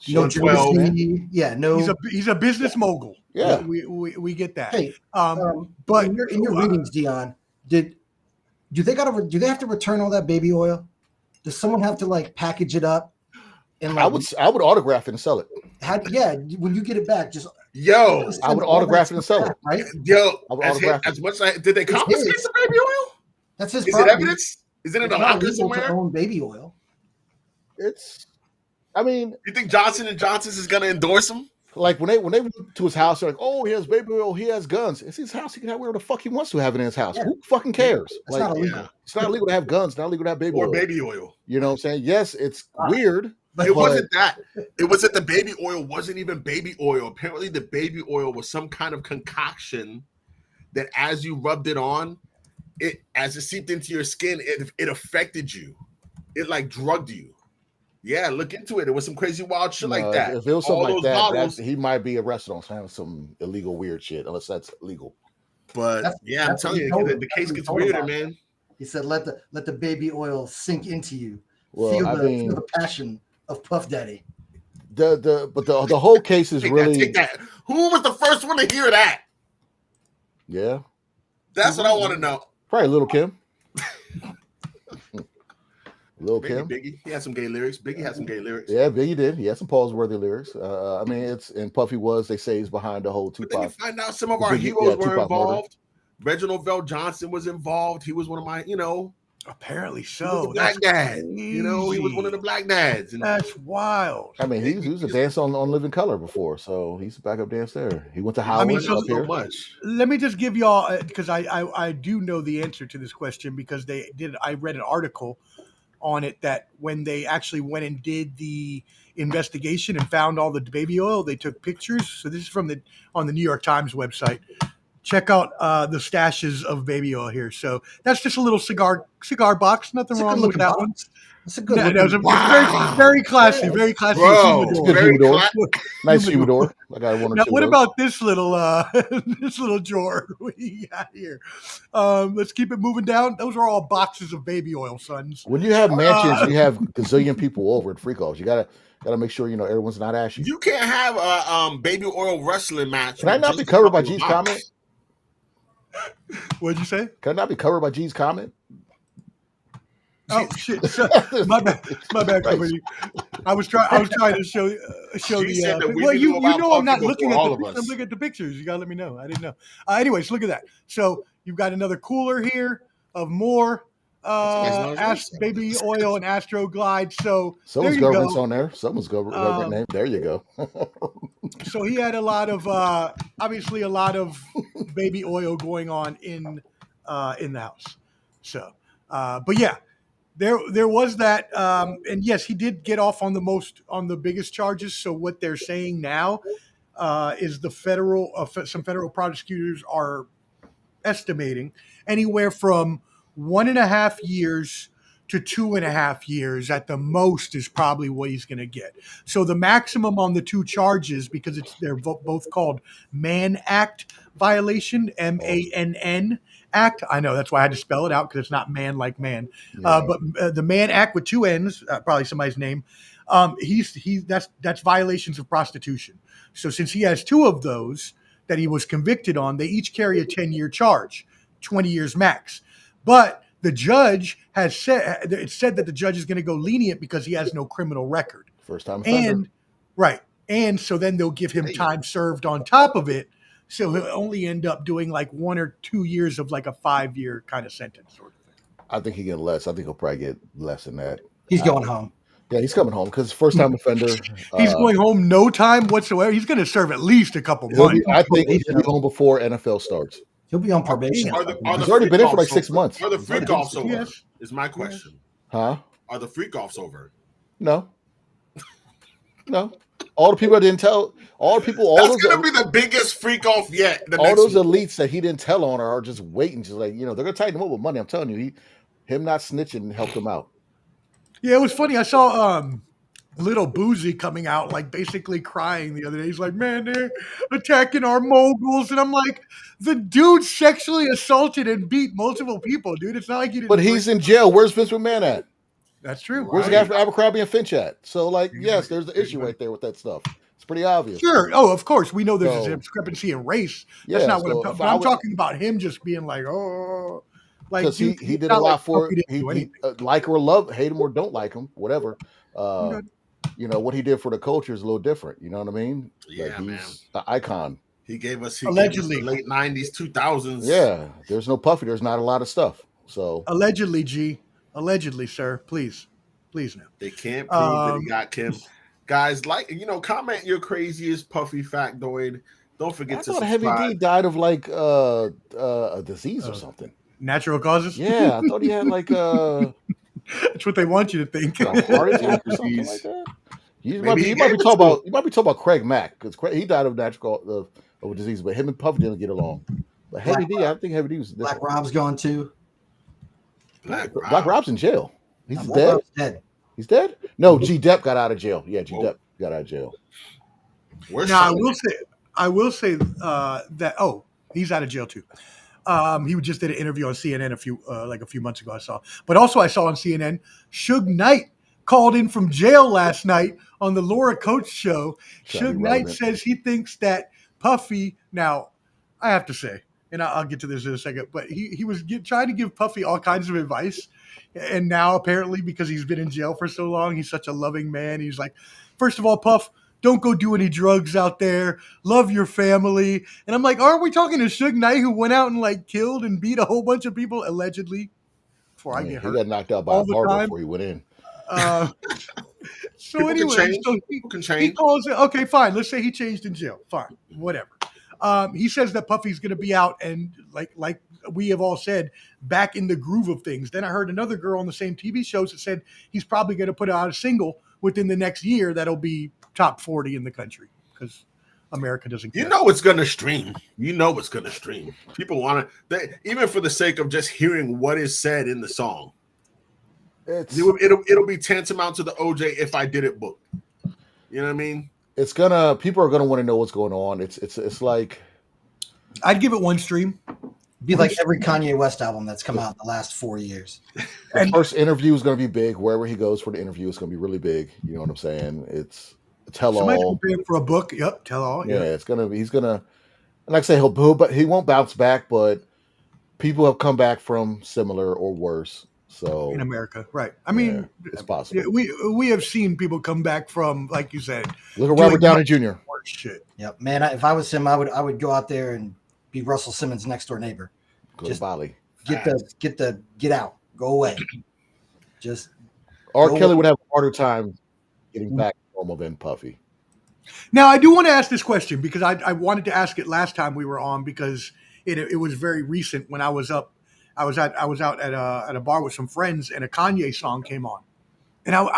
no shit for him, Jodeci. man. Yeah, no. He's a business mogul. Yeah. We get that. Hey, But in your readings, Dion, do they have to return all that baby oil? Does someone have to like package it up and like I would autograph it and sell it. when you get it back, just Yo, I would autograph it and sell it. right? yo, I would as, autograph it. as much as did they confiscate his. the baby oil? That's his Is it property. evidence? Is it in It's a not locker illegal to somewhere? own baby oil. I mean, You think Johnson and Johnson's is gonna endorse him? like when they went to his house, they're like, oh, he has baby oil, he has guns. It's his house. He can have whatever the fuck he wants to have it in his house. Yeah. Who fucking cares? That's not illegal. Yeah. It's not illegal to have guns. Not illegal to have baby Or oil. baby oil. You know what I'm saying? Yes, it's weird. But It wasn't that. It was that the baby oil wasn't even baby oil. Apparently, the baby oil was some kind of concoction that, as you rubbed it on, as it seeped into your skin, it affected you. It like drugged you. Yeah, look into it. It was some crazy wild shit like that. If it was All something like those that, bottles- he might be arrested on some illegal weird shit, unless that's legal. But That's- yeah, I'm that's telling what he you, told the him. case That's what he gets told him weirder, about man. he said, let the baby oil sink into you. Well, feel I mean, the passion of Puff Daddy. the whole case is really Take that. Who was the first one to hear that? yeah, That's what I want to know. probably Little Kim. Lil Maybe Kim. Biggie. He had some gay lyrics. Biggie had some gay lyrics. Yeah, Biggie did. He had some pause-worthy lyrics. I mean, and Puffy was. They say he's behind the whole But then you Tupac. find out some of our Biggie- heroes yeah, were Tupac murder. involved. Reginald Vell Johnson was involved. He was one of my, apparently he was so. a black dad. He was one of the black dads. And That's wild. I mean, he was a dancer on Living Color before, so he's a backup dance there. He went to Howard mean, up here. so much. Let me just give y'all because I do know the answer to this question because I read an article on it that when they actually went and did the investigation and found all the baby oil, they took pictures. So this is on the New York Times website. Check out the stashes of baby oil here. So that's just a little cigar box. Nothing It's a wrong good with that one. box. It's a good No, looking no, it's Wow. very classy, very classy. Bro, humidor. Good very humidor. cla- Nice humidor. I got one or Now, two. what of those. about this little this little drawer we got here? Let's keep it moving down. Those are all boxes of baby oil, sons. When you have mansions, you have gazillion people over at freak offs. You gotta make sure everyone's not ashy. You can't have a baby oil wrestling match. Can I not with be just covered a by couple G's of comment? boxes. What'd you say? Can I not be covered by G's comment? Oh shit! My bad, Christ. company. I was trying to show She said that the. we Well, knew you about know I'm not Puffy looking before at all the of pictures. us. I'm looking at the pictures. You gotta let me know. I didn't know. Anyways, look at that. So you've got another cooler here of more baby oil and Astro Glide. So Someone's there you government's go. on there. Someone's government name. There you go. So he had a lot of obviously a lot of baby oil going on in the house. So but yeah, there was that and yes, he did get off on the biggest charges. So what they're saying now is some federal prosecutors are estimating anywhere from 1.5 years to 2.5 years at the most is probably what he's going to get. So the maximum on the two charges, because they're both called Mann Act violation, MANN Act. I know that's why I had to spell it out because it's not man like man, but the Mann Act with two N's, probably somebody's name. That's violations of prostitution. So since he has two of those that he was convicted on, they each carry a 10-year charge, 20 years max. But the judge has said that the judge is going to go lenient because he has no criminal record. First time offender. And so then they'll give him time served on top of it. So he'll only end up doing like 1 or 2 years of like a 5-year kind of sentence. Sort of thing. I think he get less. I think he'll probably get less than that. He's going home. Yeah, he's coming home because first time offender. He's going home no time whatsoever. He's going to serve at least a couple months. I think he'll be home before NFL starts. He'll be on probation. He's already been in for like 6 months. Are the freak offs over? Yes. Is my question. Huh? Are the freak offs over? No. All the people I didn't tell. That's going to be the biggest freak off yet. All those elites that he didn't tell on are just waiting. Just like, they're going to tighten him up with money. I'm telling you, him not snitching helped him out. Yeah, it was funny. I saw Little Boozy coming out, like basically crying the other day. He's like, man, they're attacking our moguls. And I'm like, the dude sexually assaulted and beat multiple people, dude. It's not like he didn't. But he's in jail. Where's Vince McMahon at? That's true. Where's the guy for Abercrombie and Finch at? So, yes, there's the issue right there with that stuff. It's pretty obvious. Sure. Oh, of course. We know there's a discrepancy in race. That's not what I'm talking about. I'm talking about him just being like, oh. Because he did a lot for it. He like or love, hate him or don't like him, whatever. What he did for the culture is a little different. You know what I mean? Yeah, man. He's the icon. He gave us allegedly the late 90s, 2000s. Yeah, there's no Puffy. There's not a lot of stuff. So allegedly, allegedly, sir. Please now. They can't prove that he got Kim. Guys, comment your craziest Puffy factoid. Don't forget to subscribe. Heavy D died of a disease or something. Natural causes? Yeah, I thought he had That's what they want you to think. A heart attack or something like that. You might be talking about Craig Mack because he died of natural of a disease, but him and Puffy didn't get along. But Heavy D, I think Heavy D was Black Rob's gone too. Black Rob's in jail. He's Black dead. Rob's dead. He's dead? No, G Depp got out of jail. Yeah, G Depp got out of jail. Now I will say that he's out of jail too. He just did an interview on CNN a few months ago. I saw on CNN, Suge Knight called in from jail last night on the Laura Coates show. Suge Knight says he thinks that Puffy. Now, I have to say, and I'll get to this in a second, but he was trying to give Puffy all kinds of advice, and now apparently because he's been in jail for so long, he's such a loving man. He's like, first of all, Puff, don't go do any drugs out there. Love your family. And I'm like, aren't we talking to Suge Knight who went out and killed and beat a whole bunch of people allegedly? Before I get hurt, he got knocked out by a barber before he went in. So anyway, he calls it. Okay, fine. Let's say he changed in jail. Fine, whatever. He says that Puffy's going to be out and like we have all said, back in the groove of things. Then I heard another girl on the same TV shows that said he's probably going to put out a single within the next year that'll be top 40 in the country because America doesn't care. It's going to stream. It's going to stream. People want to, even for the sake of just hearing what is said in the song. It'll be tantamount to the OJ If I Did It book. You know what I mean? People are gonna want to know what's going on. It's like I'd give it one stream. Be like every Kanye West album that's come out in the last 4 years. The first interview is going to be big. Wherever he goes for the interview, it's going to be really big. You know what I'm saying? It's a tell-all. Somebody's paying for a book. Yep, tell-all. Yeah, it's going to be. He's going to, like I say, he won't bounce back, but people have come back from similar or worse. So in America, right? I mean, it's possible. We have seen people come back from, like you said. Look at Robert Downey Jr. Worse shit. Yep, man. If I was him, I would go out there and be Russell Simmons' next door neighbor. Go to Bali. Get out. Go away. Just R. Kelly would have a harder time getting back to normal than Puffy. Now I do want to ask this question because I wanted to ask it last time we were on because it was very recent when I was up. I was out at a bar with some friends and a Kanye song came on, and I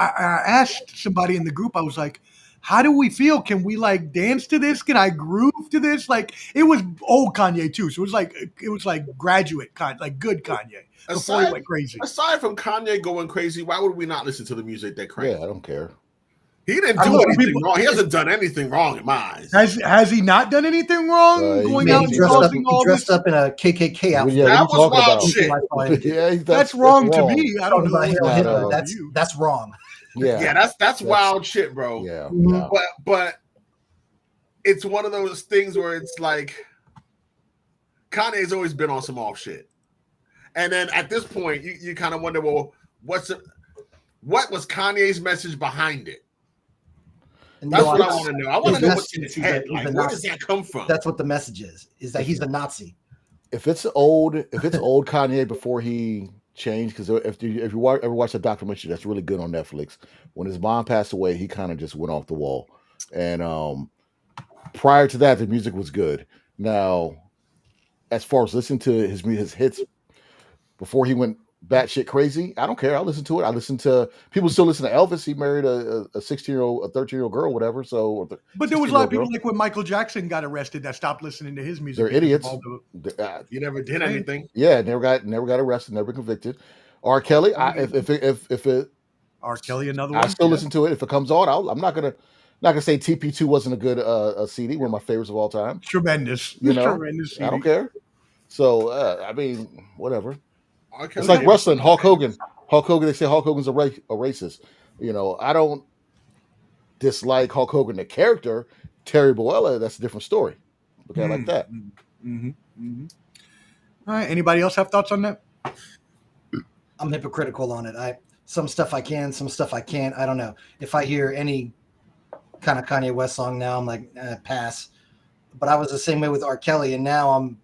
asked somebody in the group. I was like, "How do we feel? Can we dance to this? Can I groove to this?" It was old Kanye too, so it was like graduate good Kanye before he went crazy. Aside from Kanye going crazy, why would we not listen to the music that crazy? Yeah, I don't care. He didn't do anything wrong. He hasn't done anything wrong in my eyes. Has he not done anything wrong? Going out and dressed up in a KKK outfit. Yeah, that was wild shit. Yeah, that's wrong to me. I don't know. That's wrong. Yeah, that's wild shit, bro. Yeah. But it's one of those things where it's like Kanye's always been on some off shit. And then at this point, you kind of wonder, well, what was Kanye's message behind it? That's what I want to know. I want to know what's in his head. Where does that come from? That's what the message is that he's a Nazi. If it's old Kanye before he changed because if you ever watch a documentary that's really good on Netflix, when his mom passed away, he kind of just went off the wall. And prior to that, the music was good. Now, as far as listening to his hits before he went batshit crazy, I don't care. I listen to it. I listen to people still listen to Elvis. He married a 16-year-old, a 13-year-old girl, whatever. So, but there was a lot of people like when Michael Jackson got arrested that stopped listening to his music. They're idiots. You never did anything. Yeah, never got arrested, never convicted. R. Kelly, if it R. Kelly, another one. I still listen to it. If it comes on, I'm not gonna say TP2 wasn't a good a CD, one of my favorites of all time. Tremendous. You know, tremendous CD. I don't care. So I mean, whatever. It's like wrestling. Hulk Hogan. They say Hulk Hogan's a racist. You know, I don't dislike Hulk Hogan the character. Terry Bollea, that's a different story. Okay, like that. Mm-hmm. Mm-hmm. All right. Anybody else have thoughts on that? I'm hypocritical on it. Some stuff I can, some stuff I can't. I don't know. If I hear any kind of Kanye West song now, I'm like, pass. But I was the same way with R. Kelly, and now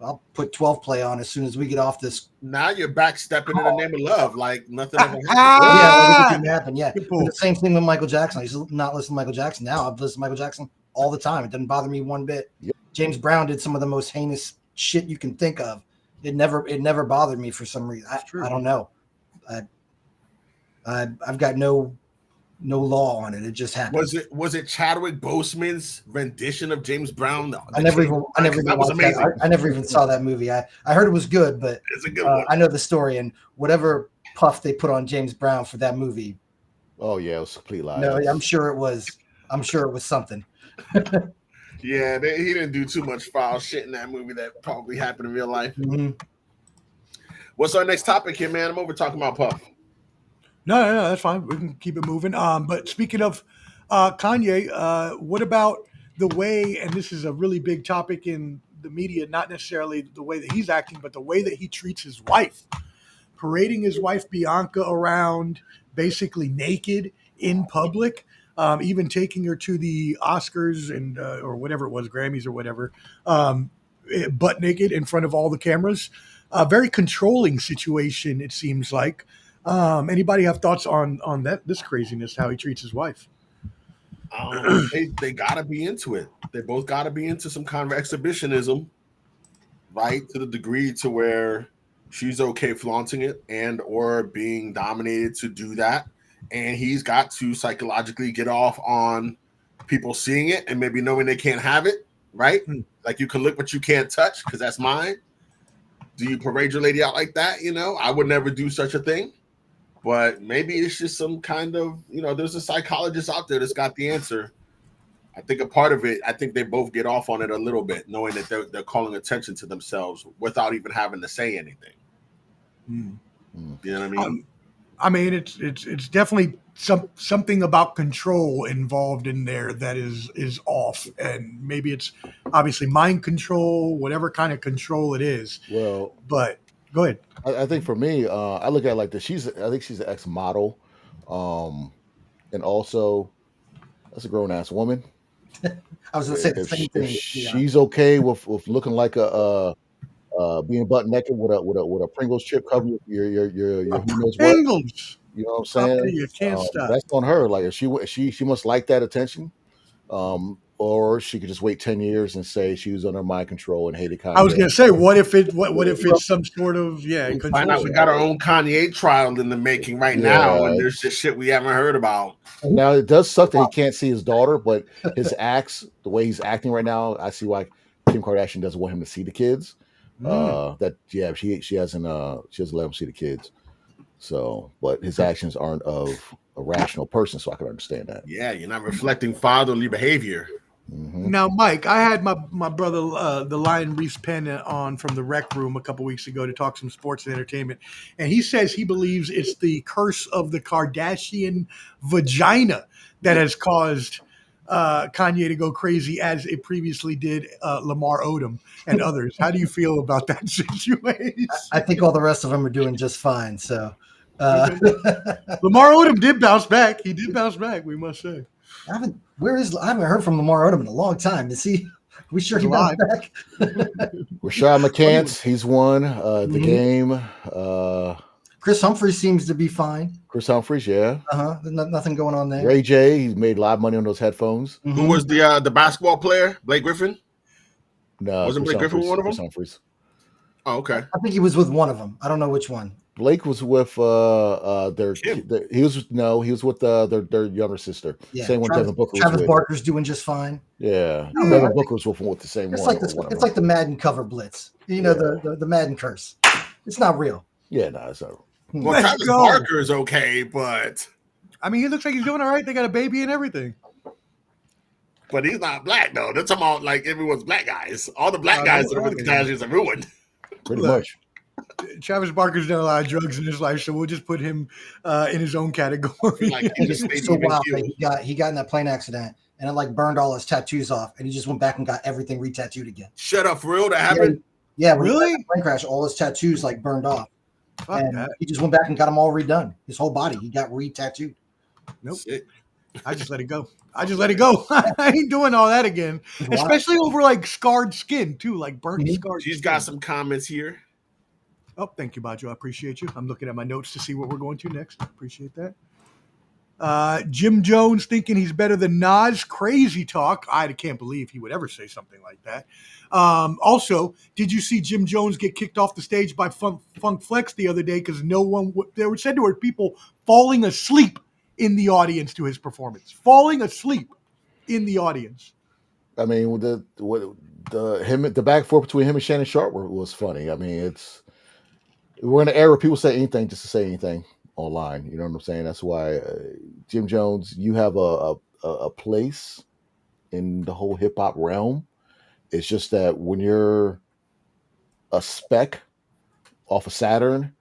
I'll put 12 play on as soon as we get off this. Now you're backstepping in the name of love, like nothing ever happened. Yeah, like it didn't happen. Yeah, the same thing with Michael Jackson. I used to not listen to Michael Jackson. Now I've listened to Michael Jackson all the time. It doesn't bother me one bit. Yep. James Brown did some of the most heinous shit you can think of. It never bothered me for some reason. I don't know. I've got no law on it. It just happened. Was it Chadwick Boseman's rendition of James Brown? I never even saw that movie. I heard it was good, but it's a good one. I know the story, and whatever puff they put on James Brown for that movie. Oh yeah, it was a complete lie. No, I'm sure it was something. Yeah, he didn't do too much foul shit in that movie that probably happened in real life. Mm-hmm. What's our next topic here, man? I'm over talking about Puff. No, that's fine. We can keep it moving. But speaking of Kanye, what about the way, and this is a really big topic in the media, not necessarily the way that he's acting, but the way that he treats his wife, parading his wife Bianca around basically naked in public, even taking her to the Oscars and or whatever it was, Grammys or whatever, butt naked in front of all the cameras. A very controlling situation, it seems like. Anybody have thoughts on this craziness, how he treats his wife? They gotta be into it. They both gotta be into some kind of exhibitionism, right? To the degree to where she's okay flaunting it and or being dominated to do that. And he's got to psychologically get off on people seeing it and maybe knowing they can't have it, right? Like you can look but you can't touch because that's mine. Do you parade your lady out like that? You know, I would never do such a thing. But maybe it's just some kind of, there's a psychologist out there that's got the answer. I think a part of it, I think they both get off on it a little bit, knowing that they're calling attention to themselves without even having to say anything. You know what I mean? I mean, it's definitely something about control involved in there that is off, and maybe it's obviously mind control, whatever kind of control it is. Well, but go ahead. I think for me, I look at it like this. I think she's an ex-model, and also that's a grown-ass woman. I was going to say the same thing. If she's okay with looking like being butt naked with a Pringles chip cover your who knows Pringles. What. You know what I'm saying? You can't stop. That's on her. Like if she must like that attention. Or she could just wait 10 years and say she was under mind control and hated Kanye. I was gonna say, what if it's some sort of Find out we got our own Kanye trial in the making right now, and there's just shit we haven't heard about. Now it does suck that he can't see his daughter, but his acts, the way he's acting right now, I see why Kim Kardashian doesn't want him to see the kids. She hasn't let him see the kids. So, but his actions aren't of a rational person, so I can understand that. Yeah, you're not reflecting fatherly behavior. Mm-hmm. Now, Mike, I had my brother, the Lion Reese Penn, on from the Rec Room a couple weeks ago to talk some sports and entertainment, and he says he believes it's the curse of the Kardashian vagina that has caused Kanye to go crazy, as it previously did Lamar Odom and others. How do you feel about that situation? I think all the rest of them are doing just fine. So Lamar Odom did bounce back. He did bounce back, we must say. I haven't heard from Lamar Odom in a long time. Is he We sure He's he got alive. back. Rashad McCants, he's won the Mhm. game. Chris Humphries seems to be fine. Chris Humphries, yeah. There's nothing going on there. Ray J, he's made a lot of money on those headphones. Mhm. Who was the basketball player? Blake Griffin? No, Wasn't Chris Blake Griffin Humphries, one of Chris them? Humphries. Oh, okay. I think he was with one of them. I don't know which one. Blake was with Kim. he was with their younger sister. Yeah, Same one Travis, Devin Booker was Travis with. Barker's doing just fine. Yeah, I Devin think- Booker was with the same It's one. like or whatever. it's like the Madden cover blitz. You know, the Madden curse. It's not real. Yeah, no, it's not. Well, Let's Travis go. Barker is okay, but He looks like he's doing all right. They got a baby and everything. he's not black though. They're talking about like everyone's black guys. All the black Oh, guys no, that are with the no. catastrophes are ruined. Pretty Look. much. Travis Barker's done a lot of drugs in his life, so we'll just put him in his own category. Like, I think it's so wild that he got in that plane accident and it like burned all his tattoos off, and he just went back and got everything retattooed again. Shut up, for real? That happened? Yeah, when he Really? had that plane crash, all his tattoos like burned off, Fuck and that. he just went back and got them all redone. His whole body, he got retattooed. Nope. Shit. I just let it go. I ain't doing all that again, It's wild. especially over like scarred skin too, like burnt Mhm. scarred. She's skin. got some comments here. Oh, thank you, Bajo. I appreciate you. I'm looking at my notes to see what we're going to next. Appreciate that. Jim Jones thinking he's better than Nas. Crazy talk. I can't believe he would ever say something like that. Also, did you see Jim Jones get kicked off the stage by Funk Flex the other day because there were said to were people falling asleep in the audience to his performance. Falling asleep in the audience. I mean, the back and forth between him and Shannon Sharp was funny. I mean, we're in an era where people say anything just to say anything online. You know what I'm saying? That's why Jim Jones, you have a place in the whole hip hop realm. It's just that when you're a speck off of Saturn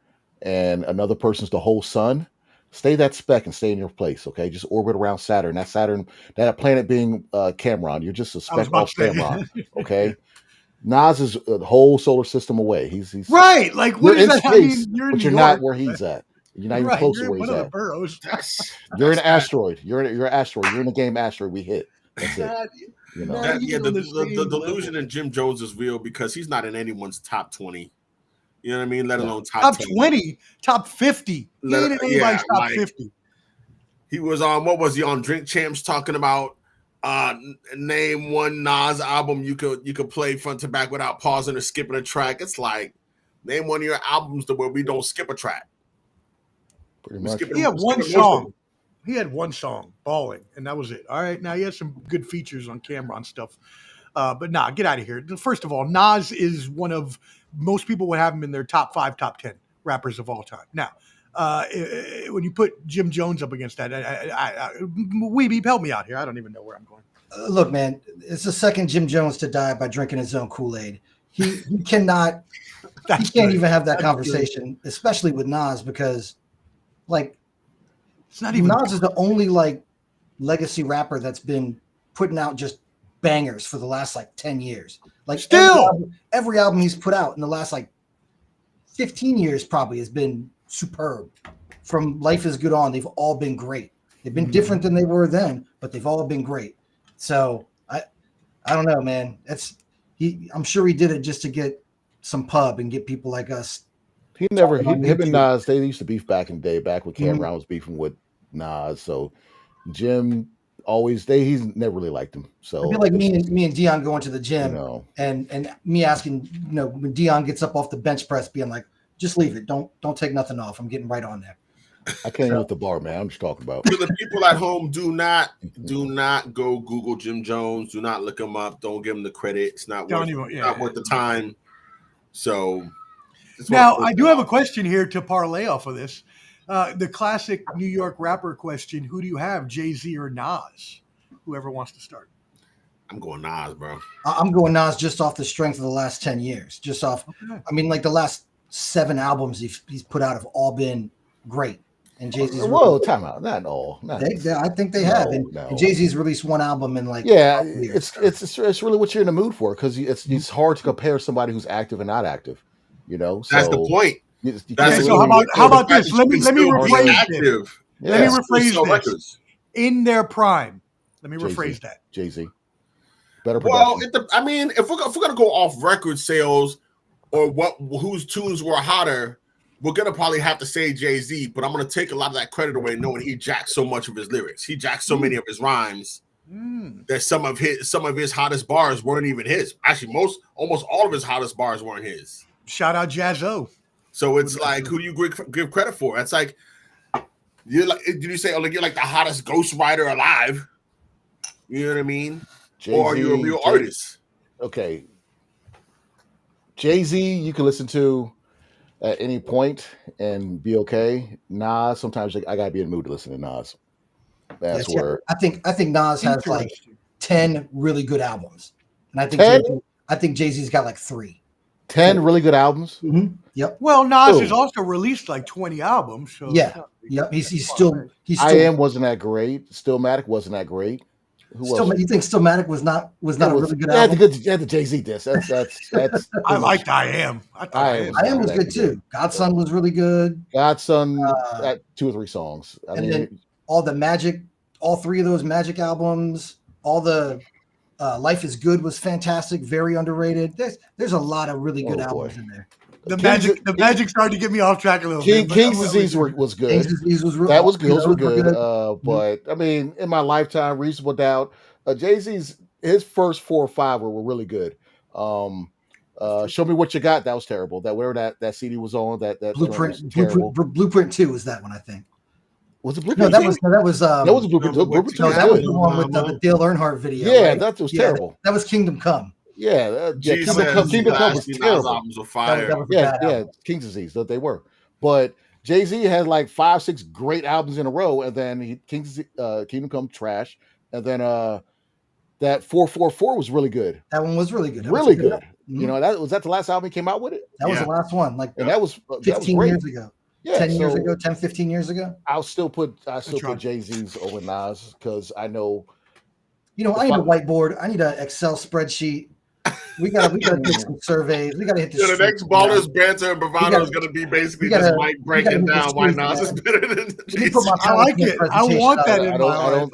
and another person's the whole sun, stay that speck and stay in your place. Okay, just orbit around Saturn. That planet being Cameron, you're just a speck off Cameron. Okay. Nas is a whole solar system away. He's Right. Like, what you're is in that? space, You're in but New you're York. not where he's at. You're not even Right. close You're to where in one he's of the at. boroughs. You're an asteroid. You're an asteroid. You're in the game asteroid. We hit. That's it. Not- You know. not even The on the same delusion level. in Jim Jones is real because he's not in anyone's top 20. You know what I mean? Let alone Top 10. 20, top 50. He ain't in anybody's top like, 50. He was on, what was he on Drink Champs talking about? Name one Nas album you could play front to back without pausing or skipping a track. It's like, name one of your albums where we don't skip a track. Pretty We much. skip it- He had we one skip it most of song. He had one song, Balling, and that was it. All right. Now, he had some good features on camera and stuff. But nah, get out of here. First of all, Nas is one of, most people would have him in their top 5, top 10 rappers of all time. Now, when you put Jim Jones up against that, Wheby, help me out here. I don't even know where I'm going. Look, man, it's the second Jim Jones to die by drinking his own Kool-Aid. He cannot. That's He can't good. even have that That's conversation, especially with Nas, because like It's not even. Nas is the only like legacy rapper that's been putting out just bangers for the last like 10 years. Like Still! every album he's put out in the last like 15 years probably has been superb. From Life is Good on, they've all been great. They've been different than they were then, but they've all been great. So I don't know, man. I'm sure he did it just to get some pub and get people like us. Him and Nas, they used to beef back in the day, back when Cameron was beefing with Nas. So Jim he's never really liked him. So It'd be like me and Dion going to the gym, you know, and me asking, when Dion gets up off the bench press, being like, just leave it. Don't take nothing off. I'm getting right on there. I can't even with the bar, man. I'm just talking about. To the people at home, do not go Google Jim Jones. Do not look him up. Don't give him the credit. It's not worth the time. So Now, I do have a question here to parlay off of this. The classic New York rapper question: who do you have, Jay-Z or Nas? Whoever wants to start. I'm going Nas, bro. I'm going Nas just off the strength of the last 10 years. Just off, I mean, like the last 7 albums he's put out have all been great. And Jay-Z's time out. Not all. I think they have. And Jay-Z's released one album in like it's really what you're in the mood for, because it's hard to compare somebody who's active and not active. You know, so that's the point. How about this? Let me rephrase this. Yeah. Let me rephrase this. In their prime. Let me rephrase that. Jay-Z. Better Well, production. I mean, if we're gonna go off record sales or whose tunes were hotter, we're gonna probably have to say Jay-Z. But I'm gonna take a lot of that credit away, knowing he jacked so much of his lyrics. He jacked so many of his rhymes that some of his hottest bars weren't even his. Actually, almost all of his hottest bars weren't his. Shout out Jazzo. So it's like, who do you give credit for? It's like, you're like, did you say, oh, like, you're like the hottest ghostwriter alive? You know what I mean? Jay-Z, Or you're a real artist. Okay. Jay-Z, you can listen to at any point and be okay. Nas, sometimes I gotta be in the mood to listen to Nas. That's Yes, yeah. where I think Nas has like 10 really good albums, and I think Jay-Z's got like 3. 10 really good albums. Mm-hmm. Yep. Well, Nas Ooh. has also released like 20 albums. So Yeah. Yep. He's still. I Am wasn't that great. Stillmatic wasn't that great. Who else? You think Stillmatic was not a really good Yeah, album? the Jay-Z disc. That's I liked I Am. I thought I Am. I Am was good too. Godson was really good. Godson at 2 or 3 songs. I mean, then all the Magic, all 3 of those Magic albums, all the Life is Good was fantastic, very underrated. There's a lot of really good albums in there. The Magic started to get me off track a little bit. King's Disease was good. King's Disease was really that was good. Those were good. good. But I mean, in my lifetime, Reasonable Doubt, Jay-Z's his first 4 or 5 were really good. Show Me What You Got, that was terrible. That whatever that CD was on, that Blueprint 2 was that one, I think. Was it Blueprint? No, that was Blueprint. Blueprint no, that was the one with the Dale Earnhardt video. Yeah, right? that was terrible. That was Kingdom Come. Yeah, Jesus, Kingdom Come was terrible. Albums were fire. That was a Yeah, bad yeah, album. King's Disease, that they were. But Jay-Z had like 5, 6 great albums in a row, and then Kingdom Come trash, and then that 444 was really good. That one was really good. Really good. Mm-hmm. You know, that was the last album he came out with it? That was the last one, like And that was 15 great. years ago. Yeah, 10 years ago, 10, 15 years ago. I'll still put Jay-Z's over Nas because I know. You know, I need a whiteboard. I need an Excel spreadsheet. We gotta take some surveys. We gotta hit the next Ballers, Banter, and Bravado is going to be basically just Mike breaking down why Nas is better than Jesus. I like it. I want that in my life.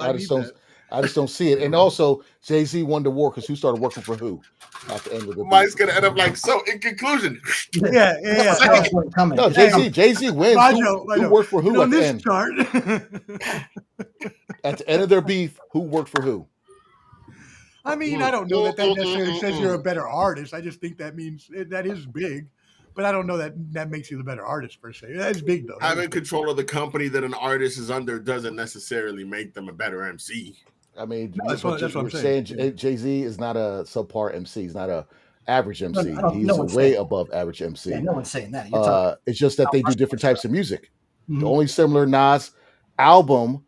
I just don't see it. And also, Jay-Z won the war because who started working for who at the end of the Mike's going to end up like, so in conclusion. Yeah. No, Jay-Z wins. Who worked for who at the end? Chart. At the end of their beef, who worked for who? I mean, I don't know that necessarily says you're a better artist. I just think that means that is big, but I don't know that makes you the better artist per se. That is big though. Having control of the company that an artist is under doesn't necessarily make them a better MC. I mean, that's what I'm saying. Jay-Z is not a subpar MC. He's not a average MC. He's way above average MC. Yeah, no one's saying that. It's just that they do different types of music. Mm-hmm. The only similar Nas album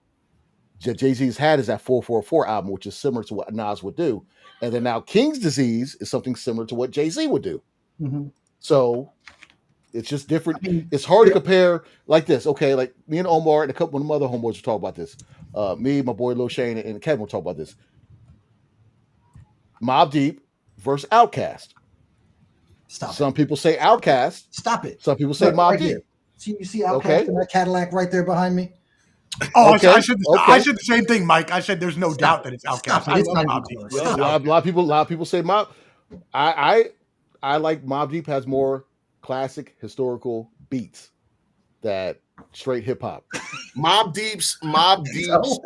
Jay-Z's had is that 444 album, which is similar to what Nas would do. And then now King's Disease is something similar to what Jay-Z would do. Mm-hmm. So it's just different. I mean, it's hard to compare like this. Okay, like me and Omar and a couple of other homeboys will talk about this. Me, my boy Lil Shane, and Kevin will talk about this. Mobb Deep versus Outkast. Some people say Outkast. Stop it. Some people say Mobb Deep. See, you see Outkast in that Cadillac right there behind me? Oh, okay. I said the same thing, Mike. I said there's no doubt that it's Outkast. It's not Mobb Deep. A lot of people say Mobb. I like Mobb Deep has more classic historical beats that straight hip hop. Mobb Deep's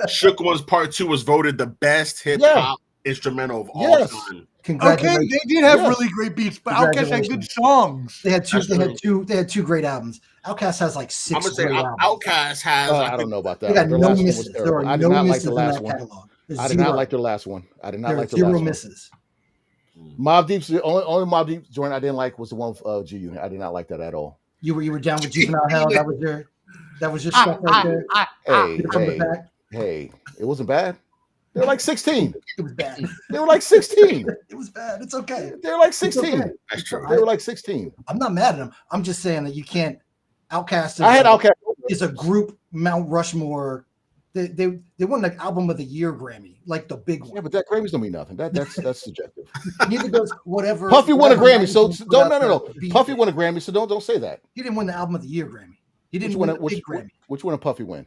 Shook Ones Part 2 was voted the best hip hop instrumental of all time. Okay, they did have really great beats, but Outkast had good songs. They had two great albums. Outkast has like 6. I'm gonna say Outkast has. I don't know about that. They got no misses. There are no misses in that catalog. I did not like their last one. I did not like the last one. Zero misses. Mobb Deep's the only Mobb Deep joint I didn't like was the one with G Unit. I did not like that at all. You were down with Juvenile Hell. That was your stuff right there. Hey, it wasn't bad. They were like 16. It was bad. They were like 16. It was bad. It's okay. They were like 16. Okay. That's true. They were like 16. I'm not mad at them. I'm just saying that you can't. Outkast. I had Outkast. Is a group Mount Rushmore. They won the album of the year Grammy, like the big one. Yeah, but that Grammys don't mean nothing. That's subjective. Neither does whatever. Puffy won a Grammy, so no. Puffy won a Grammy, so don't say that. He didn't win the album of the year Grammy. He didn't win the big Grammy. Which one did Puffy win?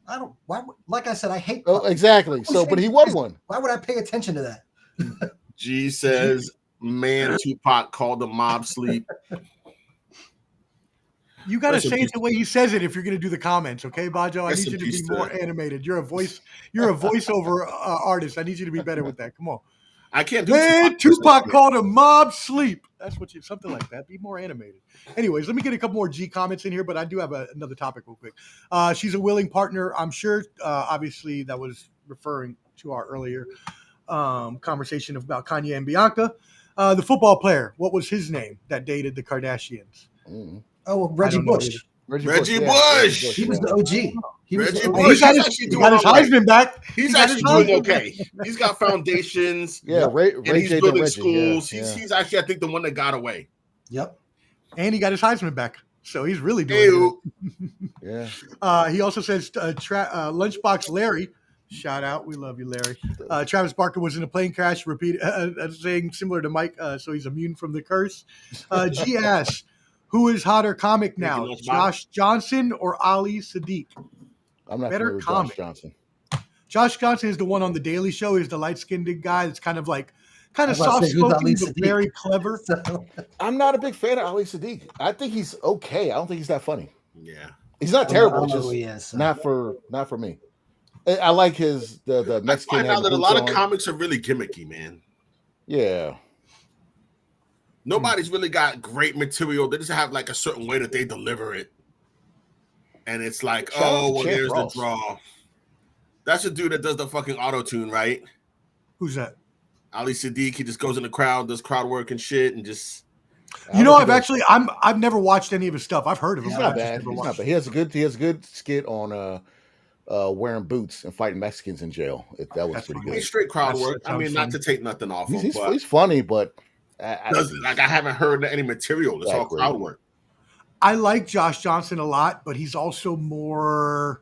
I don't. Why? Like I said, I hate. Oh, exactly. So, but he won one. Why would I pay attention to that? G says, man, Tupac called the mob sleep. You got to Rest in say peace. it the way he says it if you're going to do the comments, okay, Bajo? I Rest need in you to be peace more to- animated. You're a voiceover artist. I need you to be better with that. Come on. I can't do Man, Tupac. Tupac called a mob sleep. That's what you, something like that. Be more animated. Anyways, let me get a couple more G comments in here, but I do have another topic real quick. She's a willing partner. I'm sure, obviously, that was referring to our earlier conversation about Kanye and Bianca. The football player, what was his name that dated the Kardashians? Oh, well, Reggie don't know Bush. either. Reggie yeah, Bush. He was the OG. He was Reggie the OG. Bush. He got He's his, actually he doing got his all right. Heisman back. He's He got his actually doing Heisman back. okay. He's got foundations. Yeah, Ray And he's J than building Reggie. schools. Yeah, He's actually, I think, the one that got away. Yep. And he got his Heisman back. So he's really doing yeah. good. He also says Lunchbox Larry. Shout out. We love you, Larry. Travis Barker was in a plane crash, saying similar to Mike, so he's immune from the curse. G asks, who is hotter comic now, Lunchbox. Josh Johnson or Ali Sadiq? I'm not Better familiar with comic. Josh Johnson. Josh Johnson is the one on The Daily Show. He's the light-skinned guy that's kind of I was about to say, who's soft-spoken, Ali but Sadiq? very clever. So, I'm not a big fan of Ali Sadiq. I think he's okay. I don't think he's that funny. Yeah. He's not I terrible. don't know Just who he is, so. not for me. I like the I Mexican. find had out the that a boots lot of on. comics are really gimmicky, man. Yeah. Nobody's really got great material. They just have like a certain way that they deliver it. And it's like, Shout out to oh, well, Champ there's Ross. the draw. That's the dude that does the fucking auto-tune, right? Who's that? Ali Sadiq, he just goes in the crowd, does crowd work and shit, and just You know, I've never watched any of his stuff. I've heard of him. He's but not I've just bad. never He's watched not bad. He has a good skit on wearing boots and fighting Mexicans in jail. That was That's pretty fine. good. he's straight crowd That's- work. that I mean, sounds not fun. to take nothing off him, He's but funny, but I I haven't heard any material. It's all Exactly. crowd work. I like Josh Johnson a lot, but he's also more.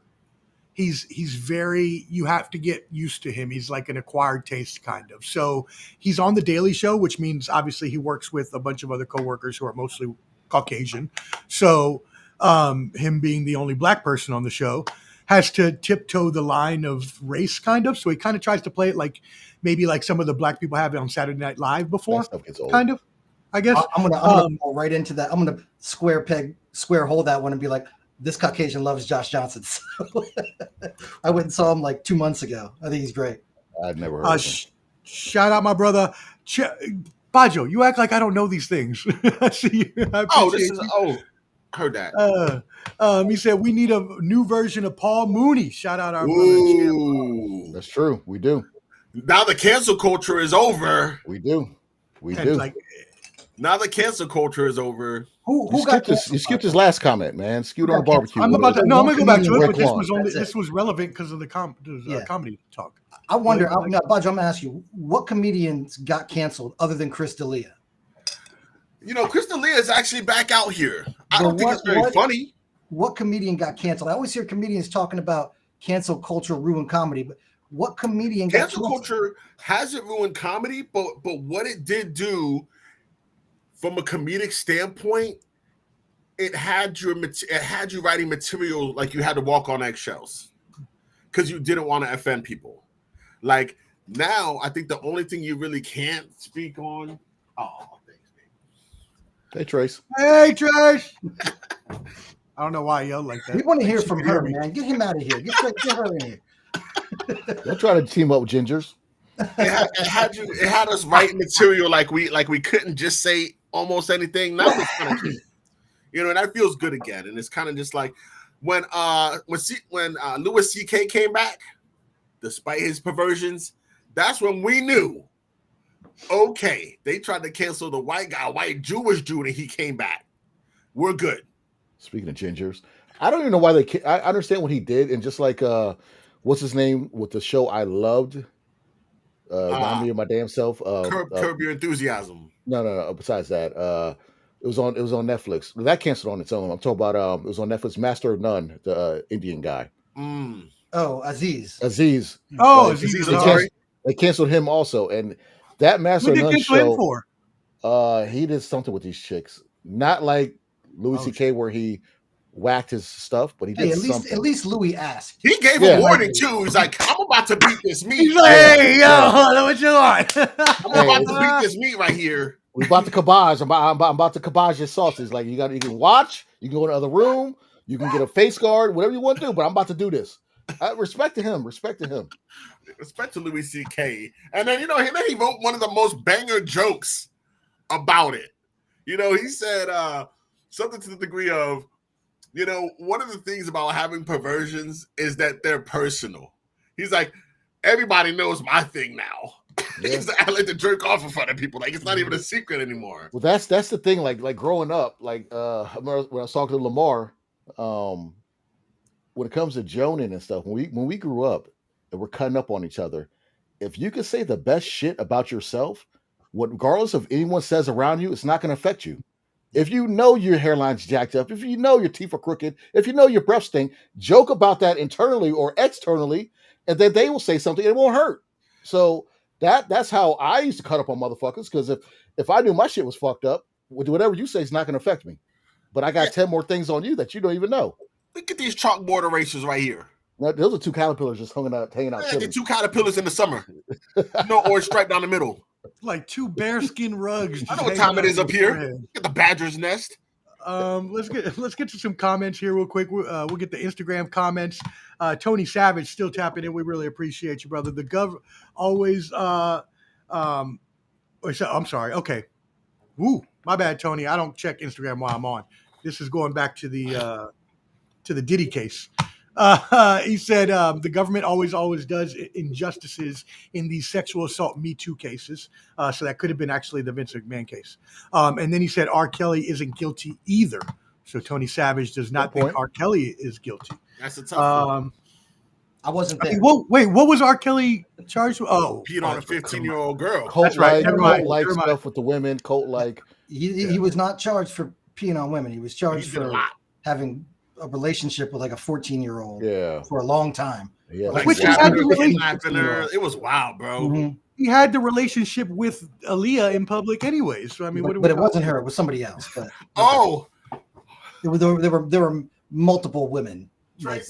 He's very. You have to get used to him. He's like an acquired taste, kind of. So he's on the Daily Show, which means obviously he works with a bunch of other coworkers who are mostly Caucasian. So him being the only black person on the show has to tiptoe the line of race, kind of. So he kind of tries to play it like maybe like some of the black people have it on Saturday Night Live before, that stuff gets old. kind of. I guess. I'm gonna go right into that. I'm gonna square hole that one and be like, this Caucasian loves Josh Johnson. So I went and saw him like 2 months ago. I think he's great. I'd never heard of him. Shout out my brother Bajo. You act like I don't know these things. I see you. I Oh, this appreciate is you. heard that. He said we need a new version of Paul Mooney. Shout out our brother. Ooh. That's true. We do. Now the cancel culture is over. We do. We And do. like, Now the cancel culture is over. Who You got skipped his last comment, man. Skewed on the got canceled? barbecue. I'm What about was to. it? No, I'm gonna go back to it. Rick But this Lawn. was only That's it. this was relevant because of the Yeah. comedy talk. I wonder, Like- now, Budge, I'm gonna ask you, what comedians got canceled other than Chris D'Elia? You know, Chris D'Elia is actually back out here. I But don't think it's very what- funny. What comedian got canceled? I always hear comedians talking about cancel culture ruin comedy, but what comedian got Cancel canceled? culture hasn't ruined comedy, but what it did do from a comedic standpoint, it had you writing material like you had to walk on eggshells because you didn't want to offend people. Like now, I think the only thing you really can't speak on. Oh, thanks, man. Hey, Trace. Hey, Trash. I don't know why I yelled like that. We want to hear She from can her, me. man. Get him out of here. Get her in here. Don't try to team up with gingers. It had us writing material like we couldn't just say almost anything. Now we kind of can. You know, and that feels good again. And it's kind of just like when Louis C.K. came back, despite his perversions, that's when we knew. Okay, they tried to cancel the white Jewish dude, and he came back. We're good. Speaking of gingers, I don't even know why I understand what he did, and just like what's his name with the show I loved, not me or my damn self. Curb Your Enthusiasm. No. Besides that, it was on Netflix. That canceled on its own. I'm talking about it was on Netflix. Master of None, the Indian guy, Oh, Aziz. Aziz. Oh, Like, Aziz they, Ansari. canceled, they canceled him also, and that Master What of did None you cancel him show. for? He did something with these chicks, not like Louis Oh, C.K. where he whacked his stuff, but he did Hey, something. at least Louis asked. He gave a warning too. He's like, I'm about to beat this meat. He's like, hey, yo, what you want? I'm about to beat this meat right here. We about to kabaj. I'm about to kabaj your sauces. Like you can watch. You can go in the other room. You can get a face guard, whatever you want to do. But I'm about to do this. Respect to him. Respect to him. Respect to Louis C.K. And then he wrote one of the most banger jokes about it. He said something to the degree of, one of the things about having perversions is that they're personal. He's like, everybody knows my thing now. Yeah. He's like, I like to jerk off in front of people. Like, it's not even a secret anymore. Well, that's the thing. Like growing up, like I remember when I was talking to Lamar, when it comes to joning and stuff, when we grew up and we're cutting up on each other, if you could say the best shit about yourself, regardless of anyone says around you, it's not going to affect you. If you know your hairline's jacked up, if you know your teeth are crooked, if you know your breath stink, joke about that internally or externally, and then they will say something and it won't hurt. So that's how I used to cut up on motherfuckers, because if I knew my shit was fucked up, whatever you say is not going to affect me. But I got 10 more things on you that you don't even know. Look at these chalkboard erasers right here. Now, those are 2 caterpillars just hanging out. The 2 caterpillars in the summer. No orange stripe down the middle. Like 2 bearskin rugs. I know what time it is up here. Get the badger's nest. Let's get to some comments here real quick. We'll get the Instagram comments. Tony Savage still tapping in. We really appreciate you, brother. The gov always. I'm sorry. Okay. Woo, my bad, Tony. I don't check Instagram while I'm on. This is going back to the Diddy case. He said the government always does injustices in these sexual assault Me Too cases. So that could have been actually the Vince McMahon case. And then he said R. Kelly isn't guilty either. So Tony Savage does not think R. Kelly is guilty. That's a tough one. I wasn't there. Wait, what was R. Kelly charged with? Oh, peed on a 15-year-old girl. Cult-like stuff with the women. Cult-like. He was not charged for peeing on women. He was charged for having a relationship with like a 14-year-old for a long time. Yeah, which he had the relationship. It was wild, bro. Mm-hmm. He had the relationship with Aaliyah in public anyway. So I mean, but it wasn't her. It was somebody else. But there were multiple women. Right.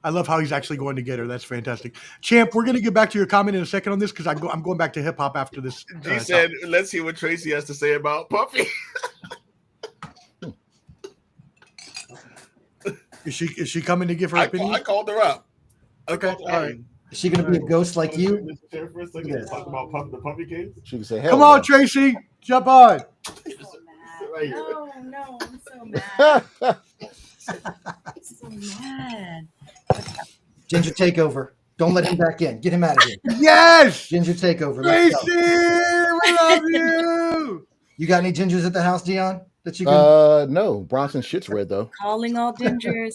I love how he's actually going to get her. That's fantastic. Champ, we're going to get back to your comment in a second on this because I'm going back to hip hop after this. He said, let's see what Tracy has to say about Puffy. Is she coming to give her opinion? I called her up. Okay. All right. Is she going to be a ghost like you? For a second, talk about the Puffy case. She can say, "Come on, Tracy, jump on." No, I'm so mad. I'm so mad. Ginger takeover. Don't let him back in. Get him out of here. Yes. Ginger takeover. Tracy, we love you. You got any gingers at the house, Dion? That you can? No. Bronson shit's red though. Calling all gingers.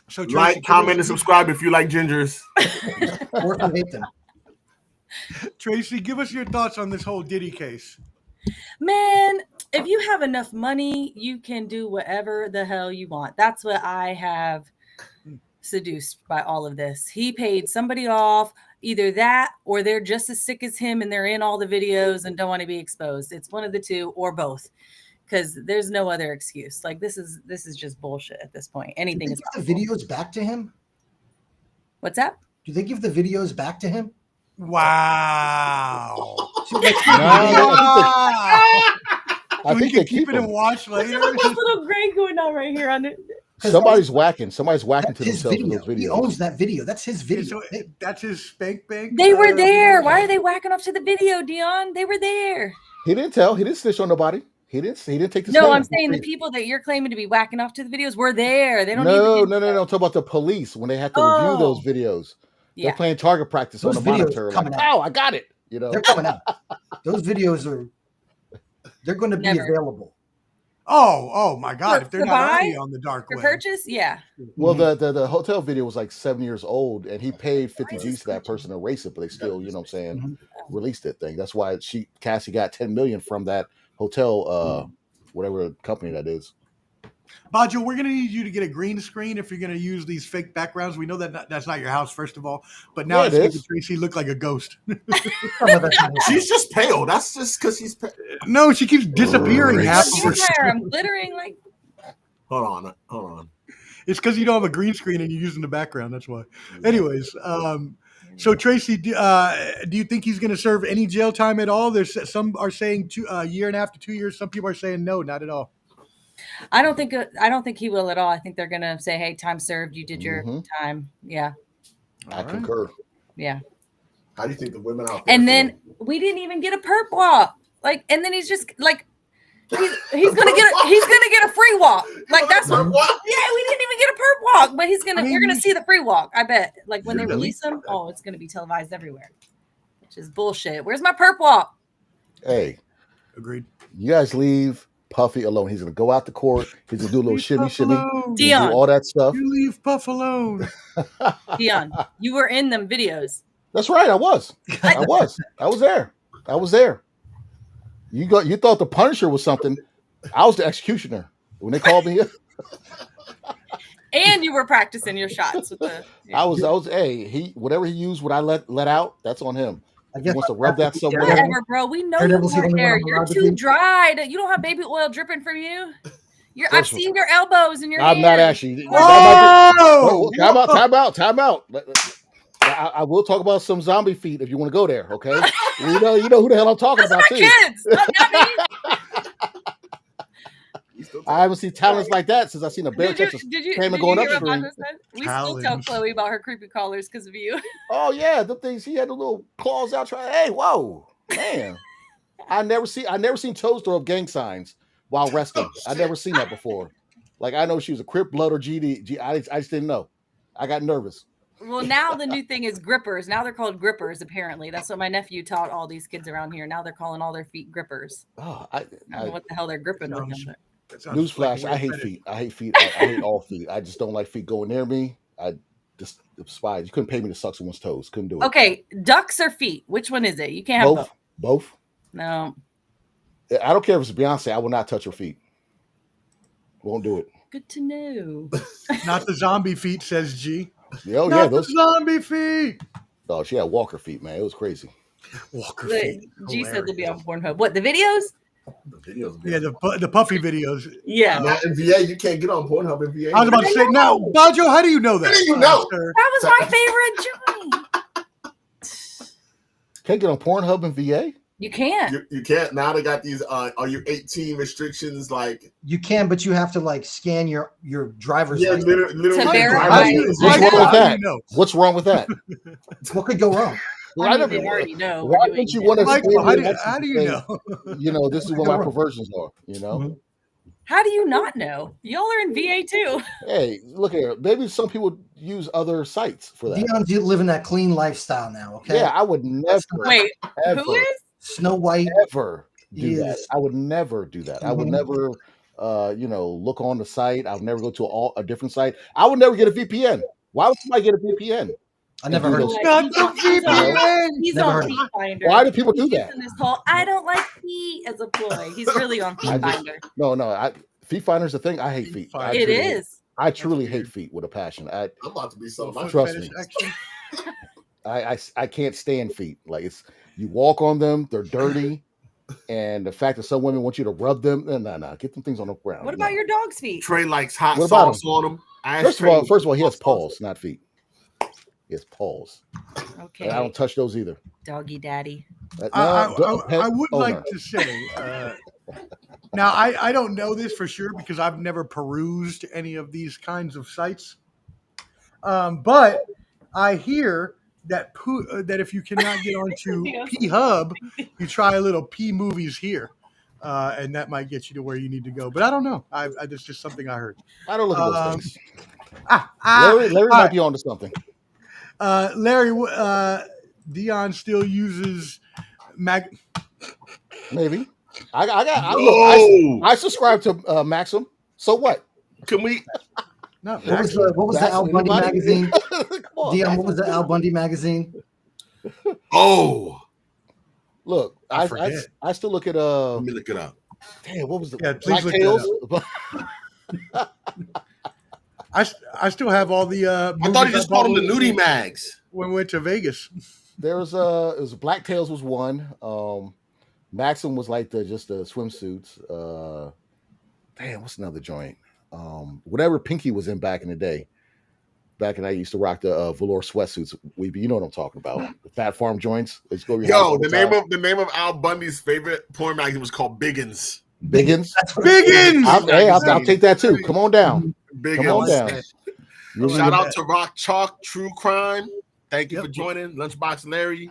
So Tracy, like, comment, and subscribe if you like gingers. Or if you hate them. Tracy, give us your thoughts on this whole Diddy case. Man, if you have enough money, you can do whatever the hell you want. That's what I have seduced by all of this. He paid somebody off, either that or they're just as sick as him and they're in all the videos and don't want to be exposed. It's one of the two or both, because there's no other excuse. Like this is just bullshit at this point. Anything is the videos back to him. What's that? Do they give the videos back to him? Wow. I think they keep it and watch later. Look at this little gray going on right here on it. Somebody's whacking to themselves video. in those videos. He owns that video. That's his video. So that's his spank bank. They were there. Why are they whacking off to the video, Dion? They were there. He didn't tell. He didn't snitch on nobody. He didn't take the No, stand. I'm saying the people that you're claiming to be whacking off to the videos were there. They don't No. I'm talking about the police when they had to review those videos. Yeah. They're playing target practice Those on the monitor. coming Like, out. oh, I got it. You know, They're coming out. Those videos they're going to be available. Oh my God! For If they're not buy? already on the dark For web. purchase, yeah. Well, the hotel video was like 7 years old, and he paid 50 G's to that person to erase it, but they still, you know what I'm saying, released that thing. That's why Cassie got 10 million from that hotel, whatever company that is. Bajo, we're going to need you to get a green screen if you're going to use these fake backgrounds. We know that that's not your house, first of all, but now it's making Tracy look like a ghost. She's just pale. That's just because she's pale. No, she keeps disappearing. I'm glittering like. Hold on. It's because you don't have a green screen and you're using the background. That's why. Anyways, so Tracy, do you think he's going to serve any jail time at all? There's some are saying a year and a half to 2 years. Some people are saying no, not at all. I don't think he will at all. I think they're gonna say, "Hey, time served. You did your time." Yeah. I concur. Yeah. How do you think the women out there? And then we didn't even get a perp walk. Like, and then he's just like, he's gonna get a free walk. Like that's what. Yeah, we didn't even get a perp walk, but we're gonna see the free walk. I bet. Like when they release him, it's gonna be televised everywhere, which is bullshit. Where's my perp walk? Hey, agreed. You guys leave Puffy alone. He's gonna go out to court. He's gonna do a little shimmy, Dion, do all that stuff. You leave Puff alone. Dion, you were in them videos. That's right. I was there. You thought the Punisher was something. I was the executioner when they called me. And you were practicing your shots with the. I was. Hey, whatever he used, what I let out, that's on him. I He guess wants to rub that somewhere. Whatever, bro. We know you Daredevil's the weren't only one there. I'm You're allowed to too be. dried. You don't have baby oil dripping from you. I've seen your elbows and your I'm hands. not actually. Oh! Time out. I will talk about some zombie feet if you want to go there. Okay, you know who the hell I'm talking Those about are too. my kids. Not me. I haven't seen talents like that since I seen a bear catch a Did came you and going hear what upstream. Marco said? We still tell Chloe about her creepy callers because of you. Oh yeah, the things he had the little claws out. Hey, whoa, man! I never seen Toes throw up gang signs while wrestling. I never seen that before. Like I know she was a Crip, Blood, or GD. I just didn't know. I got nervous. Well, now the new thing is grippers. Now they're called grippers. Apparently, that's what my nephew taught all these kids around here. Now they're calling all their feet grippers. Oh, I don't know what the hell they're gripping with them. Newsflash: I hate feet. I hate feet. I hate all feet. I just don't like feet going near me. I just despise. You couldn't pay me to suck someone's toes. Couldn't do it. Okay, ducks or feet? Which one is it? You can't have both. Both. No. I don't care if it's Beyonce. I will not touch her feet. Won't do it. Good to know. Not the zombie feet, says G. Yeah, those zombie feet. Oh, she had Walker feet, man. It was crazy. Walker feet. G said they'll be on Pornhub. What, the videos? The videos. Yeah, the puffy videos. Yeah. Not in VA. You can't get on Pornhub in VA. I was about to say, now, Bajo, how do you know that? How do you know? That was my favorite joint. Can't get on Pornhub in VA? You can't. You can't. Now they got these are you 18 restrictions like You can, but you have to like scan your driver's license. literally To verify. What's wrong with that? What's wrong with that? What could go wrong? I mean, they already know. Why don't you want to Michael, how do you know? You know, this is where my perversions are, you know? Mm-hmm. How do you not know? Y'all are in VA too. Hey, look here. Maybe some people use other sites for that. Dion's living that clean lifestyle now, okay? Yeah, I would never. Wait, ever, who is? Snow White. Ever do that. I would never do that. I would never, look on the site. I would never go to a different site. I would never get a VPN. Why would somebody get a VPN? I never heard of it. He's Never on heard of Feet Finder. Why do people do He's that? using this whole I don't like feet as a ploy. He's really on Feet Finder. No. Feet Finder's the thing. I hate feet. It is. I truly hate feet with a passion. I'm about to be so Trust me. I can't stand feet. Like you walk on them, they're dirty, and the fact that some women want you to rub them, no, get them things on the ground. What about your dog's feet? Trey likes hot What about sauce on them. First of all, he has paws, not feet. He has paws. Okay. And I don't touch those either. Doggy daddy. I would like to say, now I don't know this for sure because I've never perused any of these kinds of sites, but I hear that if you cannot get onto P Hub, you try a little P Movies here, and that might get you to where you need to go. But I don't know. That's just something I heard. I don't look at those things. Larry might be onto something. Larry, Dion still uses Maybe. I subscribe to Maxim. So what? Can we? No. What was the Al Bundy magazine? on, Dion, what was the Al Bundy magazine? Oh, look, I still look at let me look it up. Damn, what was the Black Tails? I still have all the. I thought he just called them the nudie mags when we went to Vegas. There was it was Black Tails was one. Maxim was like just the swimsuits. Damn, what's another joint? whatever Pinky was in back in the day. Back when I used to rock the velour sweatsuits. You know what I'm talking about? The Fat Farm joints. Let's go. Yo, the name of Al Bundy's favorite porn magazine was called Biggins. Biggins. Biggins. I'll take that too. Come on down. Biggins. Come on down. Shout out to Rock Chalk True Crime. Thank you for joining. Lunchbox Larry.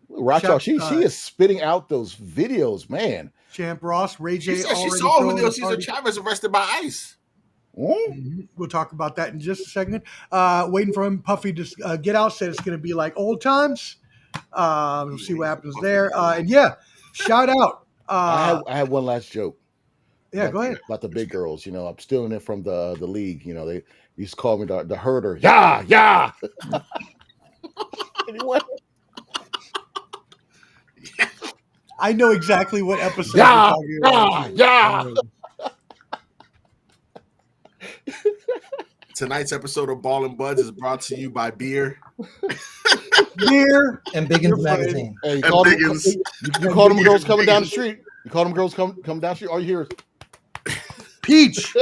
Rock Chalk, she is spitting out those videos, man. Champ Ross, Ray J. She saw Julio Cesar Chavez arrested by ICE. We'll talk about that in just a second. Waiting for him, Puffy to get out. Said it's going to be like old times. We'll see what happens there. And yeah, shout out. I had one last joke. Yeah, go ahead. About the big girls. You know, I'm stealing it from the league. You know, they used to call me the herder. Yeah. Anyone? I know exactly what episode you're talking about. Yeah. Tonight's episode of Ball and Buds is brought to you by beer. Beer and Biggins magazine. Hey, you call them girls coming down the street. You call them girls coming down the street. All you hear is Peach.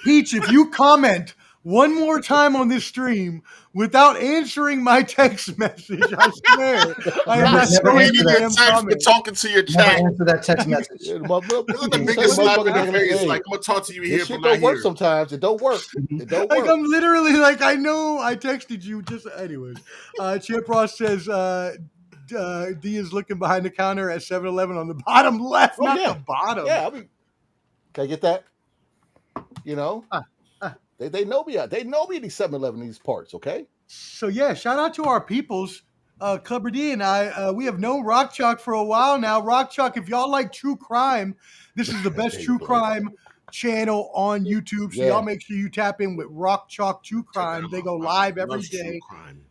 Peach, if you comment one more time on this stream without answering my text message, I swear I am not going to damn comment. Talking to your chat. Answer that text message. The biggest slap in the face. Like, I'm gonna talk to you here. It don't work sometimes. It don't work. It don't work. Like, I'm literally like, I know I texted you just anyways. Champ Ross says D is looking behind the counter at 7-Eleven on the bottom left, the bottom. Yeah, I mean, can I get that? You know, they know me. They know me in these 7-Eleven, these parts. Okay. So yeah, shout out to our peoples. Clubber D and I, we have known Rock Chalk for a while now. Rock Chalk, if y'all like true crime, this is the best true crime channel on YouTube. So y'all make sure you tap in with Rock Chalk True Crime. They go live every day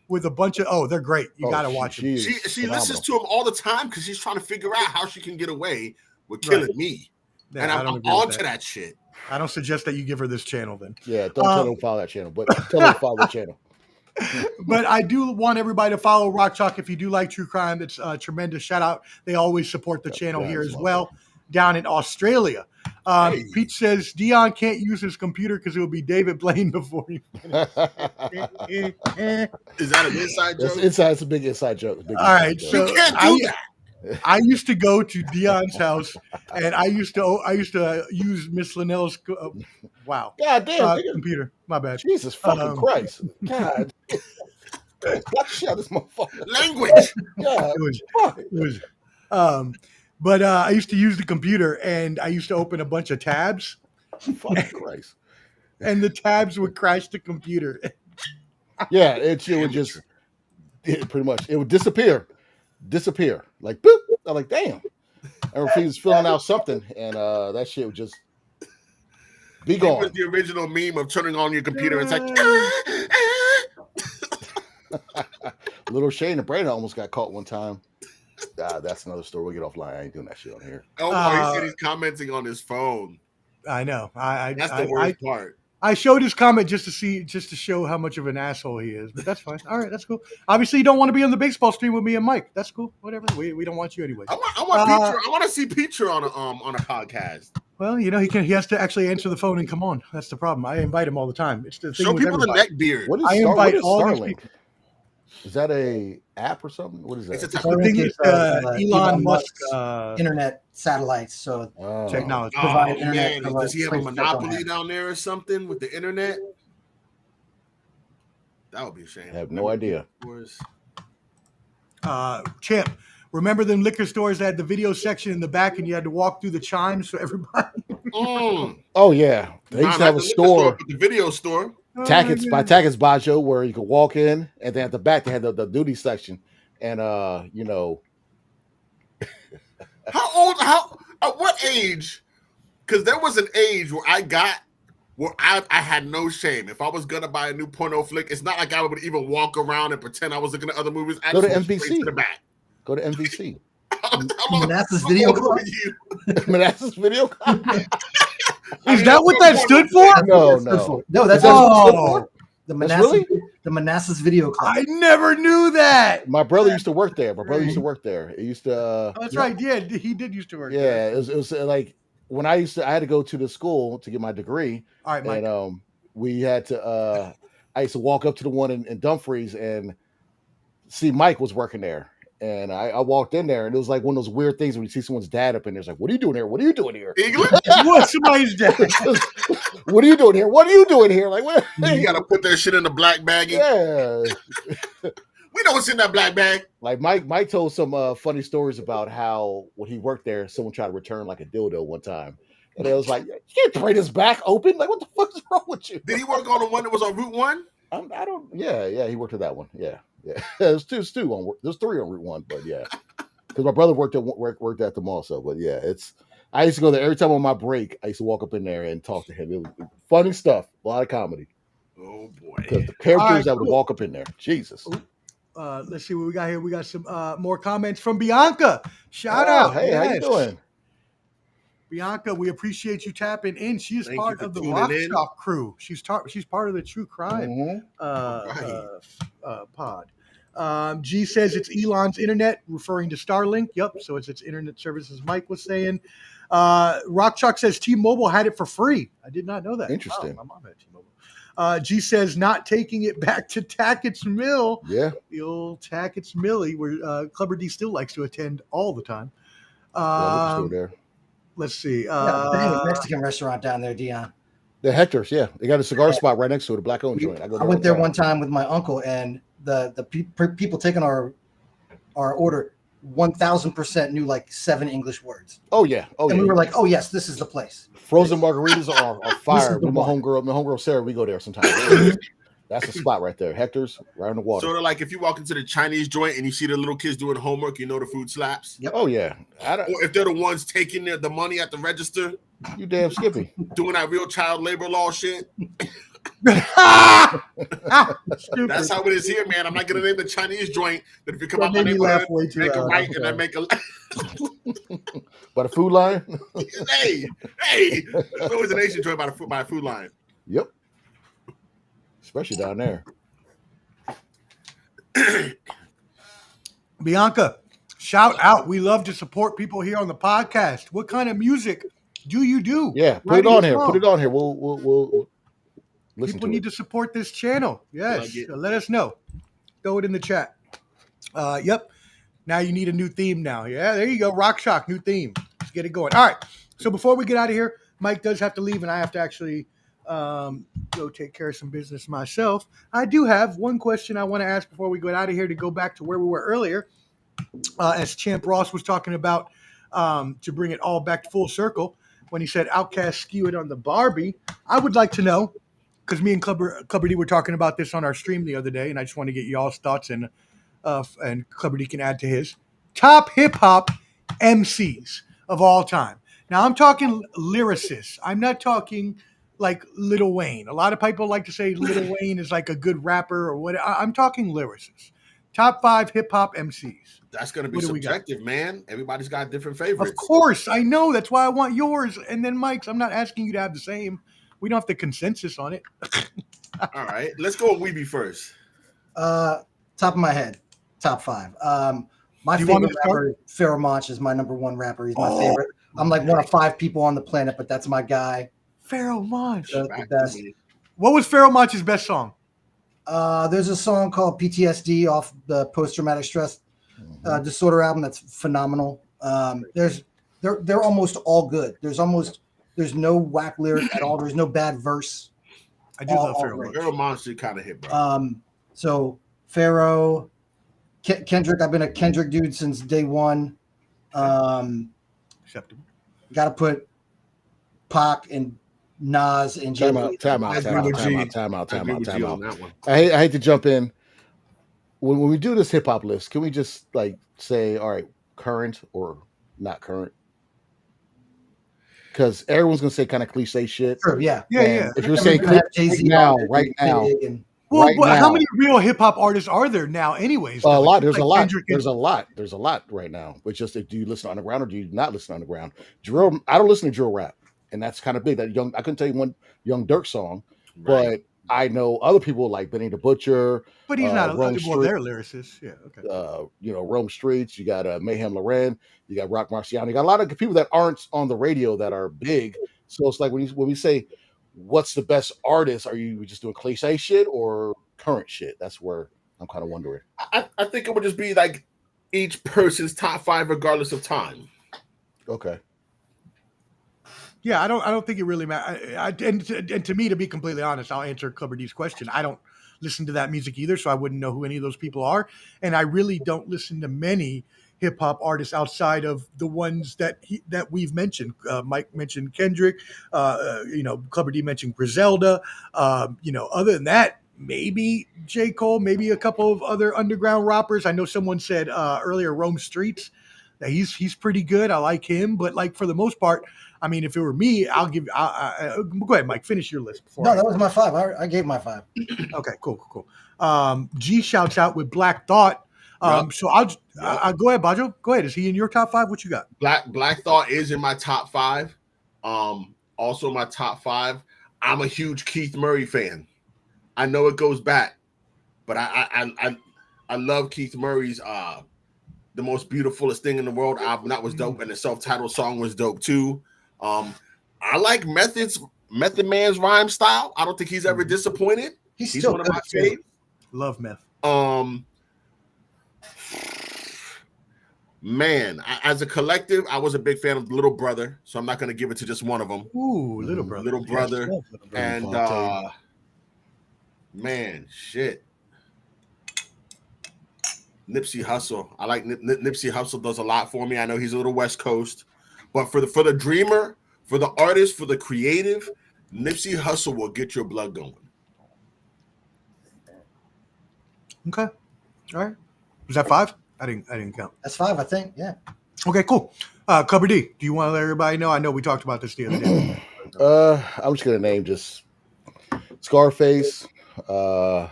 with a bunch of they're great. You gotta watch them. She listens to them all the time because she's trying to figure out how she can get away with killing me. Yeah, and I'm on to that shit. I don't suggest that you give her this channel then. Yeah, don't tell her to follow that channel, but tell her to follow the channel. But I do want everybody to follow Rock Chalk if you do like true crime. It's a tremendous shout out. They always support the channel here as well down in Australia. Pete says Dion can't use his computer because it will be David Blaine before you finish. Is that an inside joke? It's a big inside joke. All right, so you can't do that. I used to go to Dion's house, and I used to use Miss Linnell's. Wow, God damn, computer. My bad. Jesus fucking Christ. God, shut this motherfucker. Language. God, it was. But I used to use the computer, and I used to open a bunch of tabs. Fucking Christ. And the tabs would crash the computer. Yeah, it would just pretty much it would disappear. Like boop. I'm like, damn. I remember he was filling out something, and that shit would just be gone. It was the original meme of turning on your computer. It's like Little Shane and Brandon almost got caught one time. That's another story. We'll get offline. I ain't doing that shit on here. Oh, he said he's commenting on his phone. I know. That's the worst part. I showed his comment just to show how much of an asshole he is, but that's fine. All right, that's cool. Obviously, you don't want to be on the baseball stream with me and Mike. That's cool. Whatever. We don't want you anyway. I want to see Peter on a podcast. Well, you know he has to actually answer the phone and come on. That's the problem. I invite him all the time. It's the thing. Show with people everybody. the neck beard. What is I invite all Starlink? these people. Is that a app or something? What is that? It's a I think it's Elon Musk's internet satellites. So technology. Provide internet. Man, does he have a monopoly down there or something with the internet? That would be a shame. I have no idea. Champ, remember them liquor stores that had the video section in the back and you had to walk through the chimes for everybody? Oh yeah, they used to have a store, the video store. Tackett's by Tackett's Bajo, where you could walk in, and then at the back they had the duty section, and you know. At what age? Because there was an age where I had no shame. If I was gonna buy a new porno flick, it's not like I would even walk around and pretend I was looking at other movies. Go to MVC. To the back. Go to MVC. Manassas Video Club. Manassas Video Club. Is that what that stood for? No. That's the Manassas Video Club. I never knew that. My brother used to work there. It used to. That's right. Yeah, he did used to work. Yeah, there. it was like when I had to go to the school to get my degree, All right, Mike. and we had to. I used to walk up to the one in Dumfries and see Mike was working there. And I walked in there, and it was like one of those weird things when you see someone's dad up in there. It's like, what are you doing here? What are you doing here? England? What? Somebody's dead. What are you doing here? What are you doing here? Like, what? You gotta put that shit in the black baggie. Yeah. We know what's in that black bag. Like Mike told some funny stories about how when he worked there, someone tried to return like a dildo one time. And it was like, you can't throw this back open. Like, what the fuck is wrong with you? Did he work on the one that was on Route 1? I don't. Yeah. He worked at that one. Yeah. There's two on. There's 3 on Route 1, but yeah, because my brother worked at them also. But yeah, I used to go there every time on my break. I used to walk up in there and talk to him. It was funny stuff, a lot of comedy. Oh boy, because the characters right, that would walk up in there, Jesus. Let's see what we got here. We got some more comments from Bianca. Shout out. Hey, how you doing? Bianca, we appreciate you tapping in. She is Thank part you of for the tuning Rock in. Shop crew. She's part of the True Crime pod. G says it's Elon's internet, referring to Starlink. Yep, so it's internet services. Mike was saying. Rock Chalk says T-Mobile had it for free. I did not know that. Interesting. Wow, my mom had T-Mobile. G says not taking it back to Tackett's Mill. Yeah, the old Tackett's Millie, where Clubber D still likes to attend all the time. still there. Let's see. Yeah, Mexican restaurant down there, Dion. The Hector's, yeah, they got a cigar spot right next to it, a black-owned joint. I went there one time with my uncle, and the people taking our order 1,000% knew like 7 English words. Oh yeah, and we were like, oh yes, this is the place. Frozen margaritas are fire. My homegirl Sarah, we go there sometimes. That's the spot right there. Hector's, right on the water. Sort of like if you walk into the Chinese joint and you see the little kids doing homework, you know the food slaps. Yep. Oh yeah. Or if they're the ones taking the money at the register. You damn Skippy. Doing that real child labor law shit. That's how it is here, man. I'm not gonna name the Chinese joint, but if you come out my neighborhood, make a right and then make a By the food line. hey, there's always an Asian joint by a food line. Yep. Especially down there. Bianca, shout out. We love to support people here on the podcast. What kind of music do you do? Yeah, put it on here. Put it on here. We'll listen people to need to support this channel. Yes. So let us know. Throw it in the chat. Yep. Now you need a new theme now. Yeah, there you go. Rock Shock, new theme. Let's get it going. All right. So before we get out of here, Mike does have to leave, and I have to actually go take care of some business myself. I do have one question I want to ask before we get out of here to go back to where we were earlier. As Champ Ross was talking about, to bring it all back full circle, when he said Outkast skew it on the Barbie, I would like to know, because me and Clubber D were talking about this on our stream the other day, and I just want to get y'all's thoughts, and Clubber D can add to his. Top hip-hop MCs of all time. Now, I'm talking lyricists. I'm not talking like Lil Wayne. A lot of people like to say Lil Wayne is like a good rapper or what. I'm talking lyricists. Top 5 hip-hop MCs. That's going to be subjective, man. Everybody's got different favorites. Of course. I know. That's why I want yours. And then Mike's. I'm not asking you to have the same. We don't have the consensus on it. All right. Let's go with Wheby first. Top of my head. Top 5. My favorite rapper, Pharoah Monch, is my number 1 rapper. He's my favorite. I'm like one of 5 people on the planet, but that's my guy. Pharoah Monch. The best. What was Pharoah Monch's best song? There's a song called PTSD off the post-traumatic stress disorder album that's phenomenal. They're almost all good. There's no whack lyric at all. There's no bad verse. I do love Pharoah Monch. Pharoah Monch did kind of hit, bro. So Pharoah, Kendrick. I've been a Kendrick dude since day one. Acceptable. Got to put Pac and Nas and Time out. I hate to jump in. When we do this hip hop list, can we just like say, all right, current or not current? Because everyone's gonna say kind of cliche shit. Sure, yeah. If you're saying right now, how many real hip hop artists are there now? Anyways, a lot. There's a lot. There's a lot right now. But just do you listen to underground or do you not listen to underground? Drill. I don't listen to drill rap, and that's kind of big. I couldn't tell you one Young Dirk song, but I know other people like Benny the Butcher, But he's not Rome well, Street, they're lyricists. Yeah, okay. Rome Streets. You got Mayhem Loren. You got Rock Marciano. You got a lot of people that aren't on the radio that are big. So it's like when we say, what's the best artist? Are you just doing cliche shit or current shit? That's where I'm kind of wondering. I think it would just be like each person's top 5, regardless of time. Okay. Yeah, I don't think it really matters. And to me, to be completely honest, I'll answer Clubber D's question. I don't listen to that music either, so I wouldn't know who any of those people are. And I really don't listen to many hip hop artists outside of the ones that we've mentioned. Mike mentioned Kendrick. Clubber D mentioned Griselda. Other than that, maybe J. Cole, maybe a couple of other underground rappers. I know someone said earlier Rome Streets. That he's pretty good. I like him, but like for the most part, I mean, if it were me, I'll give. Go ahead, Mike. Finish your list. No, that was my 5. I gave my 5. Okay, cool. G shouts out with Black Thought. So I'll go ahead, Bajo. Go ahead. Is he in your top 5? What you got? Black Thought is in my top 5. Also my top 5. I'm a huge Keith Murray fan. I know it goes back, but I love Keith Murray's The Most Beautifulest Thing in the World album. That was dope, and the self-titled song was dope too. I like Method Man's rhyme style. I don't think he's ever disappointed. He's still one of my favorites. Love Meth. Man, as a collective, I was a big fan of Little Brother, so I'm not going to give it to just one of them. Ooh, Little Brother. Little Brother. Yes, And man, shit. Nipsey Hussle. I like Nipsey Hussle does a lot for me. I know he's a little West Coast, but for the dreamer, for the artist, for the creative, Nipsey Hussle will get your blood going. Okay. All right. Was that 5? I didn't count. That's 5, I think. Yeah. Okay, cool. Clubber D, do you want to let everybody know? I know we talked about this the other day. I'm just gonna name just Scarface, Love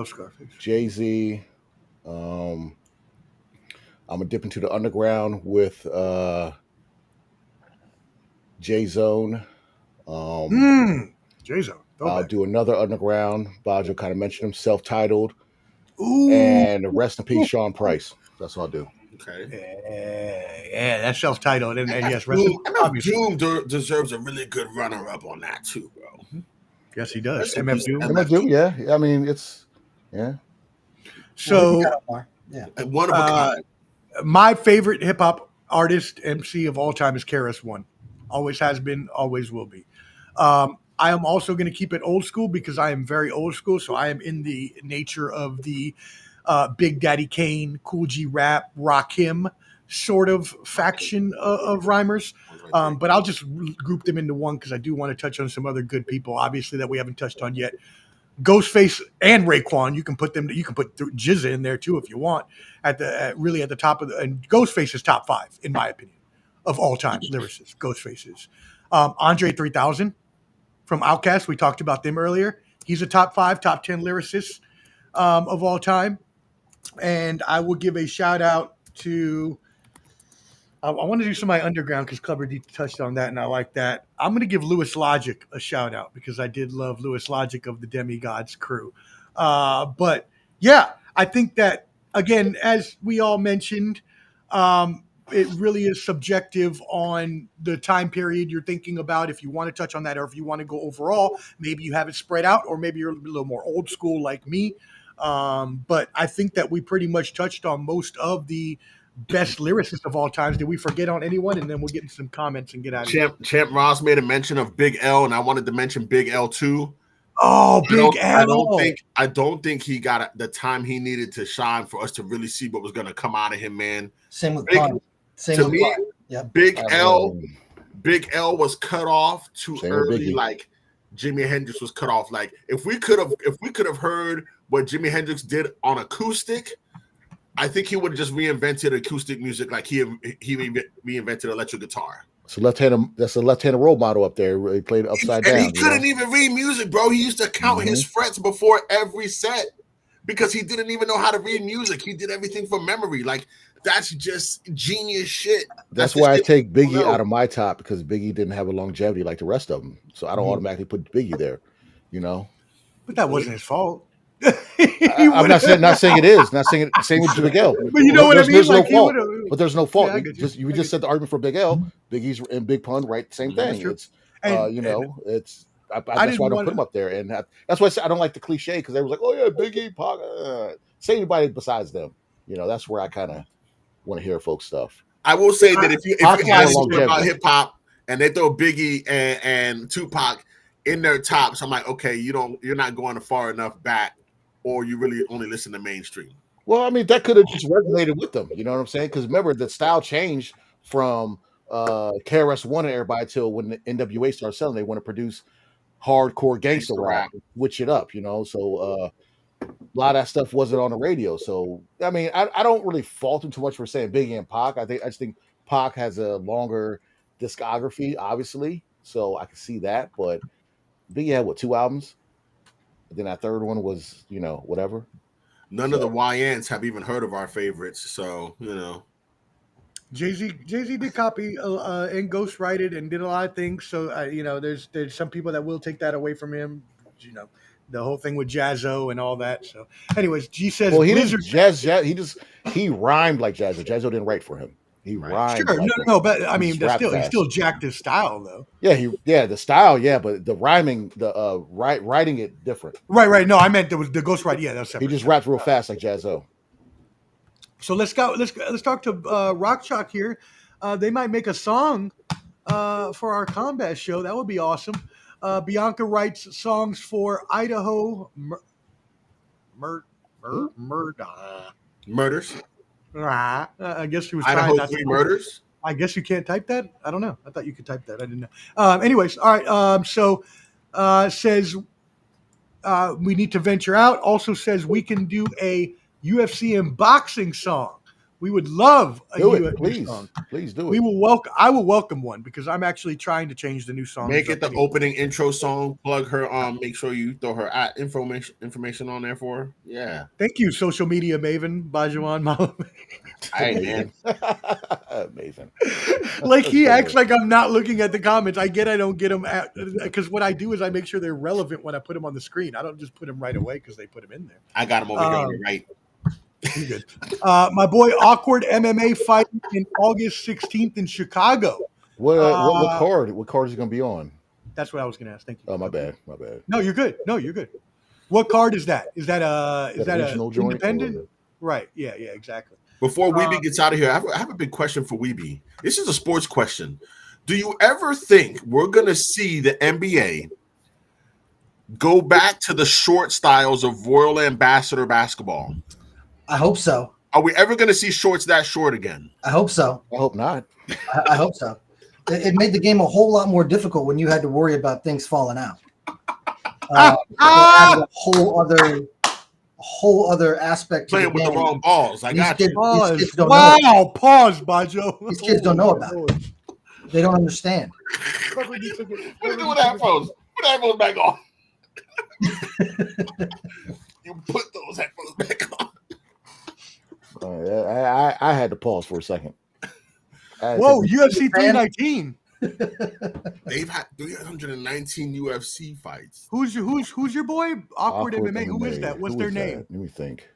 Scarface. Jay-Z. I'm gonna dip into the underground with J-Zone. J-Zone. I'll do another underground. Bajo kind of mentioned him, self-titled. Ooh. And rest in peace, Sean Price. That's what I'll do. Okay. Yeah, that's self-titled. And yes, rest in peace. Doom deserves a really good runner-up on that too, bro. Yes, he does. MF Doom. MF Doom, yeah. I mean, yeah. So, yeah. One of a kind. My favorite hip-hop artist, MC of all time is KRS-One. Always has been, always will be. I am also going to keep it old school because I am very old school. So I am in the nature of the Big Daddy Kane, Cool G Rap, Rakim sort of faction of rhymers. But I'll just group them into one because I do want to touch on some other good people, obviously, that we haven't touched on yet. Ghostface and Raekwon, you can put Jizza in there too if you want. Really at the top of and Ghostface is top 5 in my opinion of all time lyricists. Ghostface is Andre 3000 from Outkast. We talked about them earlier. He's a top 5, top 10 lyricist of all time. And I will give a shout out to. I want to do somebody underground because Clubber D touched on that, and I like that. I'm going to give Louis Logic a shout out because I did love Louis Logic of the Demigods crew. But yeah, I think that again, as we all mentioned, it really is subjective on the time period you're thinking about. If you want to touch on that, or if you want to go overall, maybe you have it spread out, or maybe you're a little more old school like me. But I think that we pretty much touched on most of the best lyricists of all times. Did we forget on anyone? And then we'll get into some comments and get out of here. Champ Ross made a mention of Big L, and I wanted to mention Big L too. Oh, Big L. I don't think he got the time he needed to shine for us to really see what was going to come out of him, man. Same with Pun. To me, yeah. Big L was cut off too early, like Jimi Hendrix was cut off. Like if we could have heard what Jimi Hendrix did on acoustic, I think he would have just reinvented acoustic music like he reinvented electric guitar. So that's a left-handed role model up there. He played upside down. And he couldn't even read music, bro. He used to count his frets before every set because he didn't even know how to read music. He did everything from memory. Like that's just genius shit. That's why I take Biggie out of my top because Biggie didn't have a longevity like the rest of them. So I don't automatically put Biggie there, you know. But that wasn't his fault. I'm not saying it is. Not saying it. Same with Big L. But you know what I mean? There's no Like, he fault. would've- But there's no fault. Yeah, I get you. We just said the argument for Big L. Biggie's and Big Pun, right? Same That's thing. true. It's And- it's. I that's why I didn't don't wanna- put him up there, and that's why I said I don't like the cliche because they was like, "Oh yeah, Biggie, Pac." Say anybody besides them. That's where I kind of want to hear folks stuff. I will say that if you Pac's more ask people longevity. about hip hop and they throw Biggie and Tupac in their tops, I'm like, okay, you're not going far enough back, or you really only listen to mainstream. Well, I mean, that could have just resonated with them. You know what I'm saying? Because remember, the style changed from KRS-One and everybody till when the NWA started selling, they want to produce hardcore gangster rap, switch it up. So a lot of that stuff wasn't on the radio. So I mean, I don't really fault him too much for saying Biggie and Pac. I just think Pac has a longer discography, obviously, so I can see that. But Biggie had 2 albums? And then that third one was, whatever. None of the YNs have even heard of our favorites, so Jay-Z did copy and ghostwrited and did a lot of things. So there's some people that will take that away from him. The whole thing with Jazzo and all that. So, anyways, G says, well, he Blizzard. didn't he rhymed like Jazzo. Jazzo didn't write for him. He rhymed. Sure, like no, but I he mean, just he rapped still fast. jacked his style though. Yeah, the style, but the rhyming, the writing it different. Right. No, I meant there was the ghostwriter. Yeah, that's separate. He just raps real fast like Jazzo. So let's talk to Rock Chalk here. They might make a song for our combat show. That would be awesome. Bianca writes songs for Idaho murders. I guess she was trying Idaho not 3 to. murders. I guess you can't type that. I don't know. I thought you could type that. I didn't know. Anyways, all right. Says we need to venture out. Also says we can do a UFC and boxing song. We would love a UFC song. Please do it. I will welcome one because I'm actually trying to change the new song. Make it the opening intro song. Plug her. Make sure you throw her information on there for her. Yeah. Thank you, social media maven Bayoan Malave. Hey man. Amazing. Like he acts like I'm not looking at the comments. I don't get them because what I do is I make sure they're relevant when I put them on the screen. I don't just put them right away because they put them in there. I got them over here on the right. You're good. My boy Awkward MMA fighting in August 16th in Chicago. What card? What card is he going to be on? That's what I was going to ask. Thank you. Oh, my bad. No, you're good. What card is that? Is that a independent? Or... Right. Yeah, exactly. Before Wheby gets out of here, I have a big question for Wheby. This is a sports question. Do you ever think we're going to see the NBA go back to the short styles of Royal Ambassador basketball? I hope so. Are we ever going to see shorts that short again? I hope so. I hope not. I hope so. It made the game a whole lot more difficult when you had to worry about things falling out. A whole other aspect. Playing with the wrong balls. I got you. Pause. Wow. Pause, Bajo. These kids don't know about it. They don't understand. What do you do with headphones? Put the headphones back on. You put those headphones back on. I had to pause for a second. Whoa, UFC 319. They've had 319 UFC fights. Who's your boy? Awkward MMA. Who is that? What's their name? Let me think.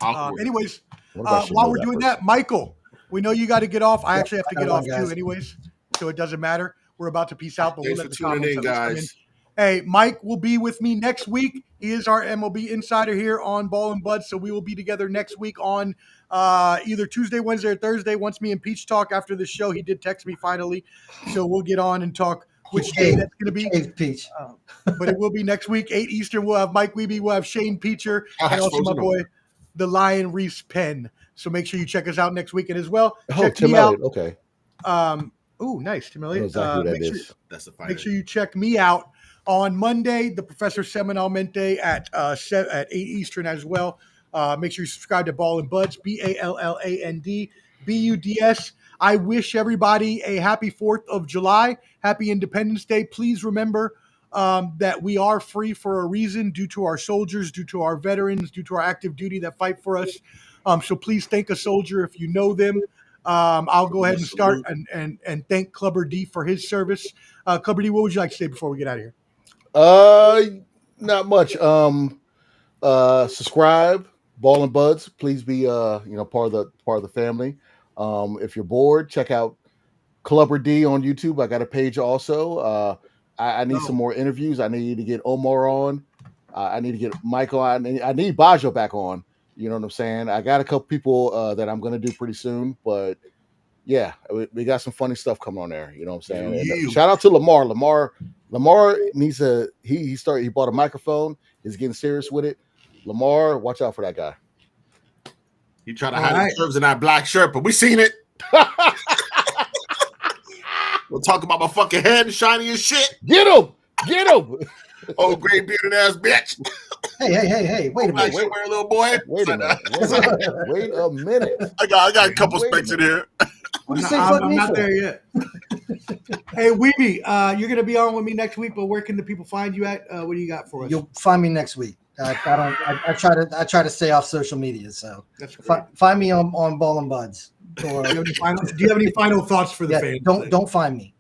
Anyways, while we're doing that, Michael, we know you got to get off. I actually have to get off too, anyways, so it doesn't matter. We're about to peace out, but we'll let the comments in, guys. Hey, Mike will be with me next week. He is our MLB insider here on Ball and Bud, so we will be together next week on either Tuesday, Wednesday, or Thursday. Once me and Peach talk after the show, he did text me finally, so we'll get on and talk which day that's going to be. Peach. But it will be next week, 8 Eastern. We'll have Mike Wheby, we'll have Shane Peacher, and also my boy, the Lion Reese Penn. So make sure you check us out next weekend as well. Oh, Tim Elliott. Okay. Oh, nice, Tim Elliott. Exactly what that is. That's the fight. Make sure you check me out on Monday, the Professor Seminalmente at 8 Eastern as well. Make sure you subscribe to Ball and Buds, BALLAND BUDS. I wish everybody a happy 4th of July, happy Independence Day. Please remember that we are free for a reason due to our soldiers, due to our veterans, due to our active duty that fight for us. So please thank a soldier if you know them. I'll go ahead and start and thank Clubber D for his service. Clubber D, what would you like to say before we get out of here? Not much. Subscribe, Ball and Buds. Please be part of the family. If you're bored, check out Clubber D on YouTube. I got a page also. I need some more interviews. I need to get Omar on. I need to get Michael on. I need Bajo back on. You know what I'm saying? I got a couple people that I'm going to do pretty soon, but yeah, we got some funny stuff coming on there. You know what I'm saying? And, shout out to Lamar. Lamar needs he bought a microphone. He's getting serious with it. Lamar, watch out for that guy. He tried to hide his nerves in that black shirt, but we seen it. We'll talk about my fucking head shiny as shit. Get him! Oh, gray bearded ass bitch. Hey! Wait a minute, little boy. Wait a minute. I got a couple specs in here. I'm not there yet. Hey, Wheby, you're gonna be on with me next week, but where can the people find you at? What do you got for us? You'll find me next week. I try to stay off social media, so That's great. Find me on Ball and Buds. Or, Do you have any final thoughts for the fans? Don't find me.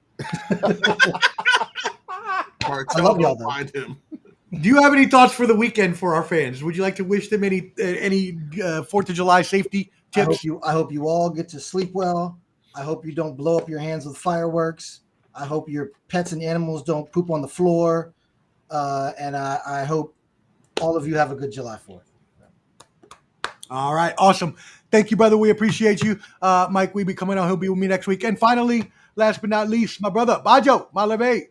I love y'all, though. Find him. Do you have any thoughts for the weekend for our fans? Would you like to wish them any 4th of July safety tips? I hope you all get to sleep well. I hope you don't blow up your hands with fireworks. I hope your pets and animals don't poop on the floor. And I hope all of you have a good July 4th. All right, awesome. Thank you, brother. We appreciate you. Mike Wheby coming on. He'll be with me next week. And finally, last but not least, my brother, Bajo, Malave.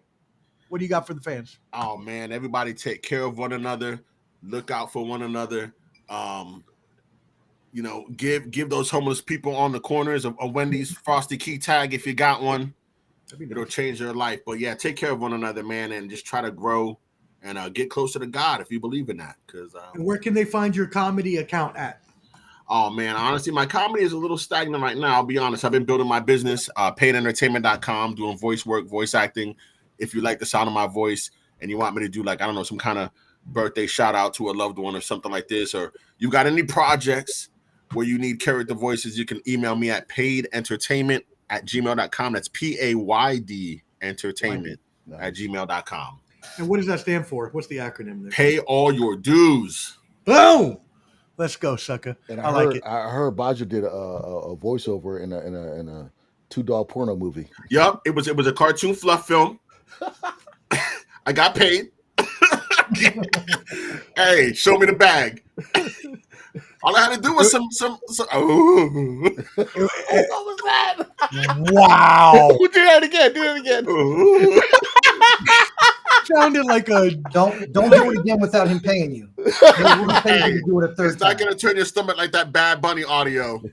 What do you got for the fans? Oh, man, everybody take care of one another. Look out for one another. Give those homeless people on the corners a Wendy's Frosty key tag if you got one. It'll change your life. But, yeah, take care of one another, man, and just try to grow and get closer to God if you believe in that. And where can they find your comedy account at? Oh, man, honestly, my comedy is a little stagnant right now. I'll be honest. I've been building my business, paidentertainment.com, doing voice work, voice acting. If you like the sound of my voice and you want me to do some kind of birthday shout out to a loved one or something like this, or you got any projects where you need character voices, you can email me at paidentertainment@gmail.com. That's PAYD entertainment@gmail.com. And what does that stand for? What's the acronym there? Pay all your dues. Boom! Let's go, sucker. And I like it. I heard Bajo did a voiceover in a $2 porno movie. Yep, it was a cartoon fluff film. I got paid. Hey, show me the bag. All I had to do was some. Oh. What was that? Wow! Do that again. Do it again. Sounded like a Don't do it again without him paying you. He'll pay you to do it a third It's not time. gonna turn your stomach like that Bad Bunny audio.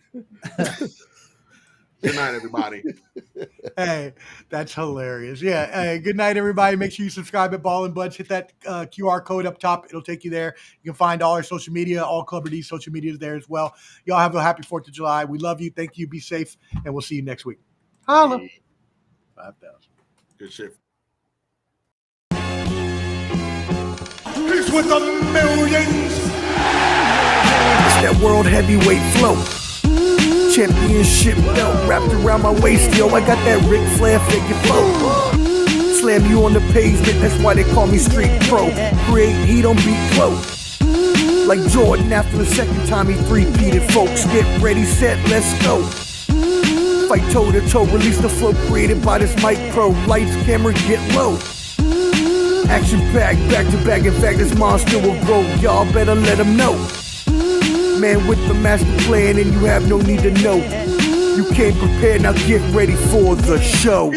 Good night, everybody. Hey, that's hilarious. Yeah. Hey, good night, everybody. Make sure you subscribe at Ball and Buds. Hit that QR code up top. It'll take you there. You can find all our social media, all Clubber D social media is there as well. Y'all have a happy 4th of July. We love you. Thank you. Be safe. And we'll see you next week. Holla. 5,000. Good shit. He's with the millions. It's that world heavyweight flow. Championship belt wrapped around my waist, yo. I got that Ric Flair figure four. Slam you on the pavement, that's why they call me Street Pro. Create heat on beat close. Like Jordan after the second time he three-peated, folks. Get ready, set, let's go. Fight toe to toe, release the flow created by this mic pro. Lights, camera, get low. Action packed, back to back. In fact, this monster will grow. Y'all better let him know. Man with the master plan, and you have no need to know. You came prepared, now get ready for the show.